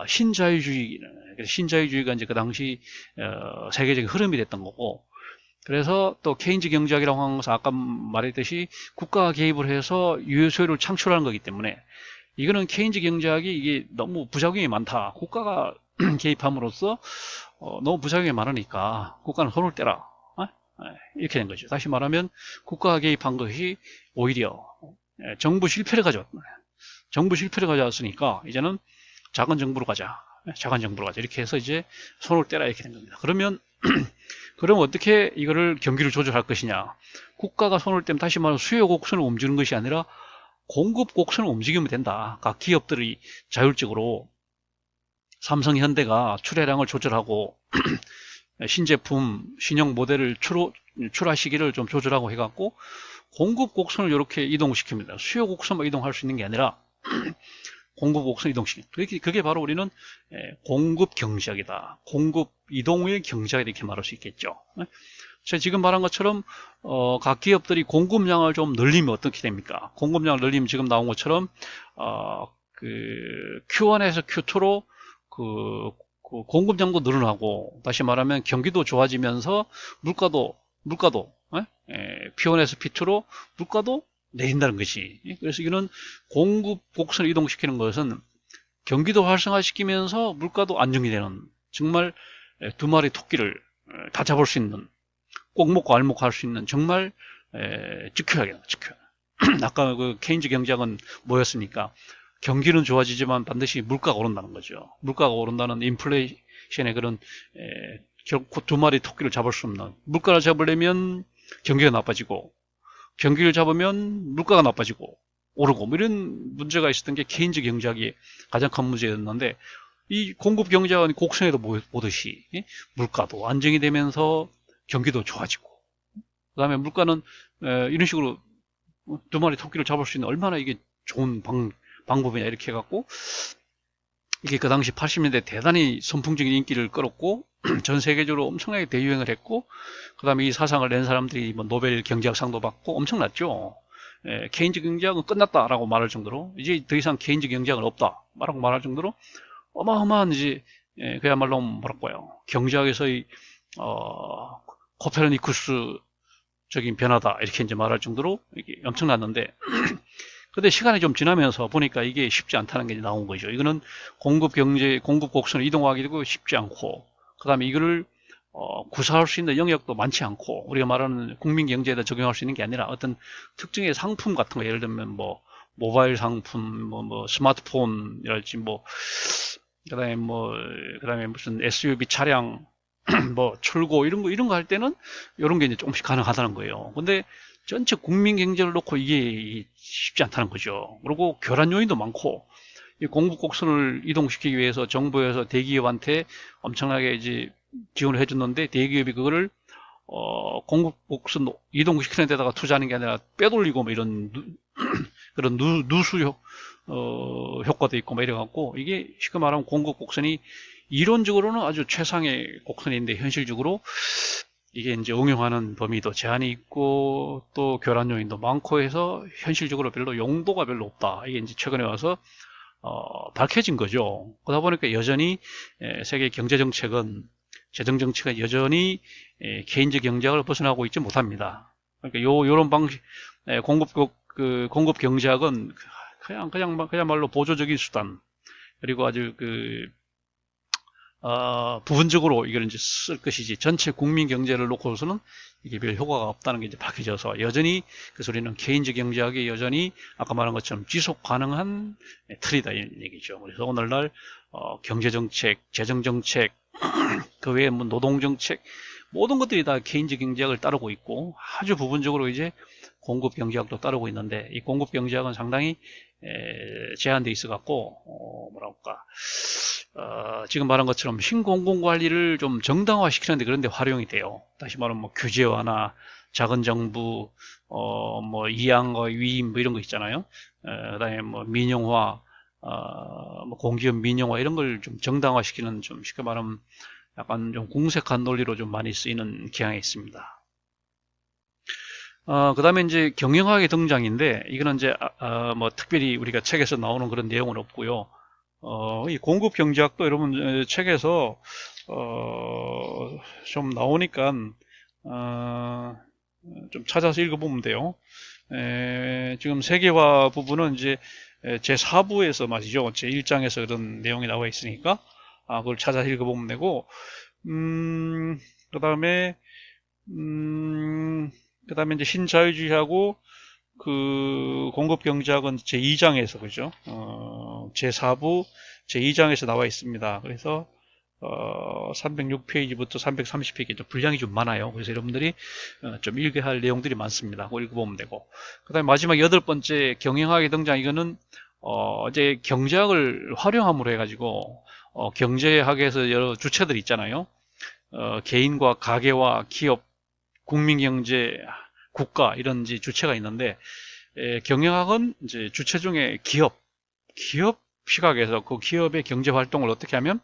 신자유주의가 이제 그 당시 세계적인 흐름이 됐던 거고, 그래서 또 케인즈 경제학이라고 하는 것은 아까 말했듯이 국가가 개입을 해서 유효소유를 창출하는 거기 때문에 이거는 케인즈 경제학이 이게 너무 부작용이 많다. 국가가 개입함으로써 너무 부작용이 많으니까 국가는 손을 떼라. 이렇게 된 거죠. 다시 말하면 국가가 개입한 것이 오히려 정부 실패를 가져왔다. 정부 실패를 가져왔으니까 이제는 작은 정부로 가자. 작은 정부로 가자. 이렇게 해서 이제 손을 떼라 이렇게 된 겁니다. 그러면 그럼 어떻게 이거를 경기를 조절할 것이냐? 국가가 손을 떼면 다시 말하면 수요 곡선을 움직이는 것이 아니라 공급 곡선을 움직이면 된다. 각 기업들이 자율적으로 삼성, 현대가 출하량을 조절하고 신제품, 신형 모델을 출하 시기를 좀 조절하고 해갖고 공급 곡선을 이렇게 이동시킵니다. 수요 곡선만 이동할 수 있는 게 아니라 공급 곡선 이동시킵니다. 그게 바로 우리는 공급 경제학이다. 공급 이동의 경제학이다 이렇게 말할 수 있겠죠. 제가 지금 말한 것처럼 각 기업들이 공급량을 좀 늘리면 어떻게 됩니까? 공급량을 늘리면 지금 나온 것처럼 Q1에서 Q2로 공급량도 늘어나고, 다시 말하면 경기도 좋아지면서 물가도 P1에서 P2로 물가도 내린다는 것이. 그래서 이거는 공급 곡선을 이동시키는 것은 경기도 활성화시키면서 물가도 안정이 되는, 정말 두 마리 토끼를 다 잡을 수 있는, 꼭 먹고 알먹고 할 수 있는 정말 지켜야겠다. 아까 그 케인즈 경제학은 뭐였습니까? 경기는 좋아지지만 반드시 물가가 오른다는 거죠. 물가가 오른다는 인플레이션의 그런 결코 두 마리 토끼를 잡을 수 없는, 물가를 잡으려면 경기가 나빠지고, 경기를 잡으면 물가가 나빠지고 오르고, 뭐 이런 문제가 있었던 게 케인즈 경제학이 가장 큰 문제였는데, 이 공급 경제학은 곡선에도 보듯이 물가도 안정이 되면서 경기도 좋아지고, 그 다음에 물가는 이런 식으로 두 마리 토끼를 잡을 수 있는 얼마나 이게 좋은 방법이냐 이렇게 해갖고, 이게 그 당시 80년대 대단히 선풍적인 인기를 끌었고 전 세계적으로 엄청나게 대유행을 했고, 그 다음에 이 사상을 낸 사람들이 뭐 노벨 경제학상도 받고 엄청났죠. 케인즈 경제학은 끝났다라고 말할 정도로, 이제 더 이상 케인즈 경제학은 없다라고 말할 정도로 어마어마한 이제 그야말로 뭐랄까요, 경제학에서의 코페르니쿠스적인 변화다 이렇게 이제 말할 정도로 이게 엄청났는데 근데 시간이 좀 지나면서 보니까 이게 쉽지 않다는 게 나온 거죠. 이거는 공급 곡선을 이동하기 되고 쉽지 않고, 그 다음에 이거를 구사할 수 있는 영역도 많지 않고, 우리가 말하는 국민 경제에다 적용할 수 있는 게 아니라 어떤 특정의 상품 같은 거, 예를 들면 뭐 모바일 상품, 뭐 스마트폰이랄지 그다음에 무슨 SUV 차량, 뭐 철고 이런 거 할 때는 이런 게 이제 조금씩 가능하다는 거예요. 근데 전체 국민 경제를 놓고 이게 쉽지 않다는 거죠. 그리고 교란 요인도 많고, 이 공급 곡선을 이동시키기 위해서 정부에서 대기업한테 엄청나게 이제 지원을 해줬는데, 대기업이 그거를 공급 곡선 이동시키는 데다가 투자하는 게 아니라 빼돌리고 뭐 이런 그런 누수 효과도 있고 뭐 이래갖고, 이게 쉽게 말하면 공급 곡선이 이론적으로는 아주 최상의 곡선인데 현실적으로 이게 이제 응용하는 범위도 제한이 있고 또 교란 요인도 많고 해서 현실적으로 별로 용도가 별로 없다. 이게 이제 최근에 와서 밝혀진 거죠. 그러다 보니까 여전히 세계 경제 정책은 재정 정책은 여전히 개인적 경제학을 벗어나고 있지 못합니다. 그러니까 요런 방식 공급 경제학은 그야말로 보조적인 수단, 그리고 아주 부분적으로 이걸 이제 쓸 것이지 전체 국민 경제를 놓고서는 이게 별 효과가 없다는 게 이제 밝혀져서 여전히 그 소리는 개인적 경제학이 여전히 아까 말한 것처럼 지속 가능한 틀이다 이런 얘기죠. 그래서 오늘날 경제 정책, 재정 정책, 그 외에 뭐 노동 정책 모든 것들이 다 개인적 경제학을 따르고 있고 아주 부분적으로 이제 공급 경제학도 따르고 있는데 이 공급 경제학은 상당히 제한돼 있어 갖고 뭐랄까 지금 말한 것처럼 신공공관리를 좀 정당화 시키는데 그런 데 활용이 돼요. 다시 말하면 뭐 규제 완화, 작은 정부, 뭐 이양과 위임 뭐 이런 거 있잖아요. 그다음에 뭐 민영화, 뭐 공기업 민영화 이런 걸 좀 정당화 시키는 좀 쉽게 말하면 약간 좀 궁색한 논리로 좀 많이 쓰이는 경향이 있습니다. 그 다음에 이제 경영학의 등장인데, 이거는 이제, 뭐, 특별히 우리가 책에서 나오는 그런 내용은 없고요. 이 공급 경제학도 여러분, 책에서, 좀 나오니까, 좀 찾아서 읽어보면 돼요. 지금 세계화 부분은 이제, 제4부에서 말이죠. 제1장에서 그런 내용이 나와 있으니까, 그걸 찾아서 읽어보면 되고, 그 다음에, 그 다음에 이제 신자유주의하고 그 공급경제학은 제2장에서 그죠? 제4부 제2장에서 나와 있습니다. 그래서 306페이지부터 330페이지 분량이 좀 많아요. 그래서 여러분들이 좀 읽어야 할 내용들이 많습니다. 그거 읽어보면 되고. 그 다음에 마지막 8번째 경영학의 등장. 이거는 이제 경제학을 활용함으로 해가지고 경제학에서 여러 주체들 있잖아요. 개인과 가계와 기업, 국민경제, 국가 이런 이제 주체가 있는데 경영학은 이제 주체 중에 기업 시각에서 그 기업의 경제 활동을 어떻게 하면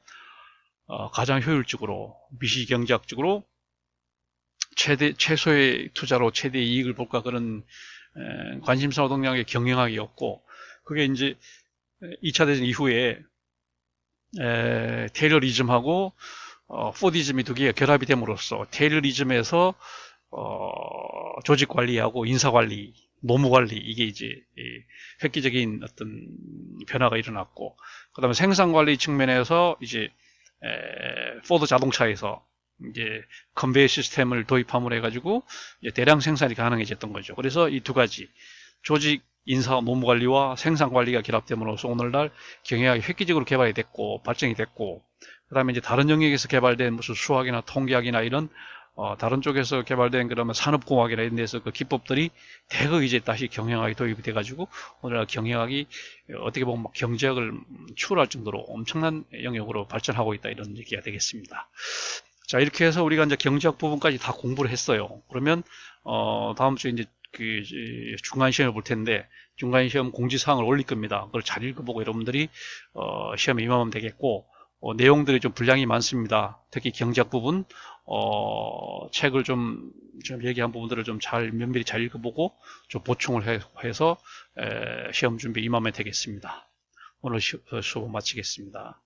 가장 효율적으로 미시경제학적으로 최소의 투자로 최대의 이익을 볼까 그런 관심사 노동량의 경영학이었고 그게 이제 2차 대전 이후에 테일러리즘하고 포디즘이 두 개가 결합이 됨으로써 테일러리즘에서 조직 관리하고 인사 관리, 노무 관리 이게 이제 획기적인 어떤 변화가 일어났고, 그다음에 생산 관리 측면에서 이제 포드 자동차에서 이제 컨베이어 시스템을 도입함으로 해가지고 이제 대량 생산이 가능해졌던 거죠. 그래서 이 두 가지 조직 인사 노무 관리와 생산 관리가 결합됨으로써 오늘날 경영학이 획기적으로 개발이 됐고 발전이 됐고, 그다음에 이제 다른 영역에서 개발된 무슨 수학이나 통계학이나 이런 다른 쪽에서 개발된 그러면 산업공학이나 이런 데서 그 기법들이 대거 이제 다시 경영학이 도입이 돼가지고 오늘날 경영학이 어떻게 보면 막 경제학을 추월할 정도로 엄청난 영역으로 발전하고 있다 이런 얘기가 되겠습니다. 자, 이렇게 해서 우리가 이제 경제학 부분까지 다 공부를 했어요. 그러면 다음 주에 이제 그 중간 시험을 볼 텐데 중간 시험 공지사항을 올릴 겁니다. 그걸 잘 읽어보고 여러분들이 시험에 임하면 되겠고 내용들이 좀 분량이 많습니다. 특히 경제학 부분 책을 좀 얘기한 부분들을 좀 잘 면밀히 잘 읽어보고 좀 보충을 해서 시험 준비 임하면 되겠습니다. 오늘 수업 마치겠습니다.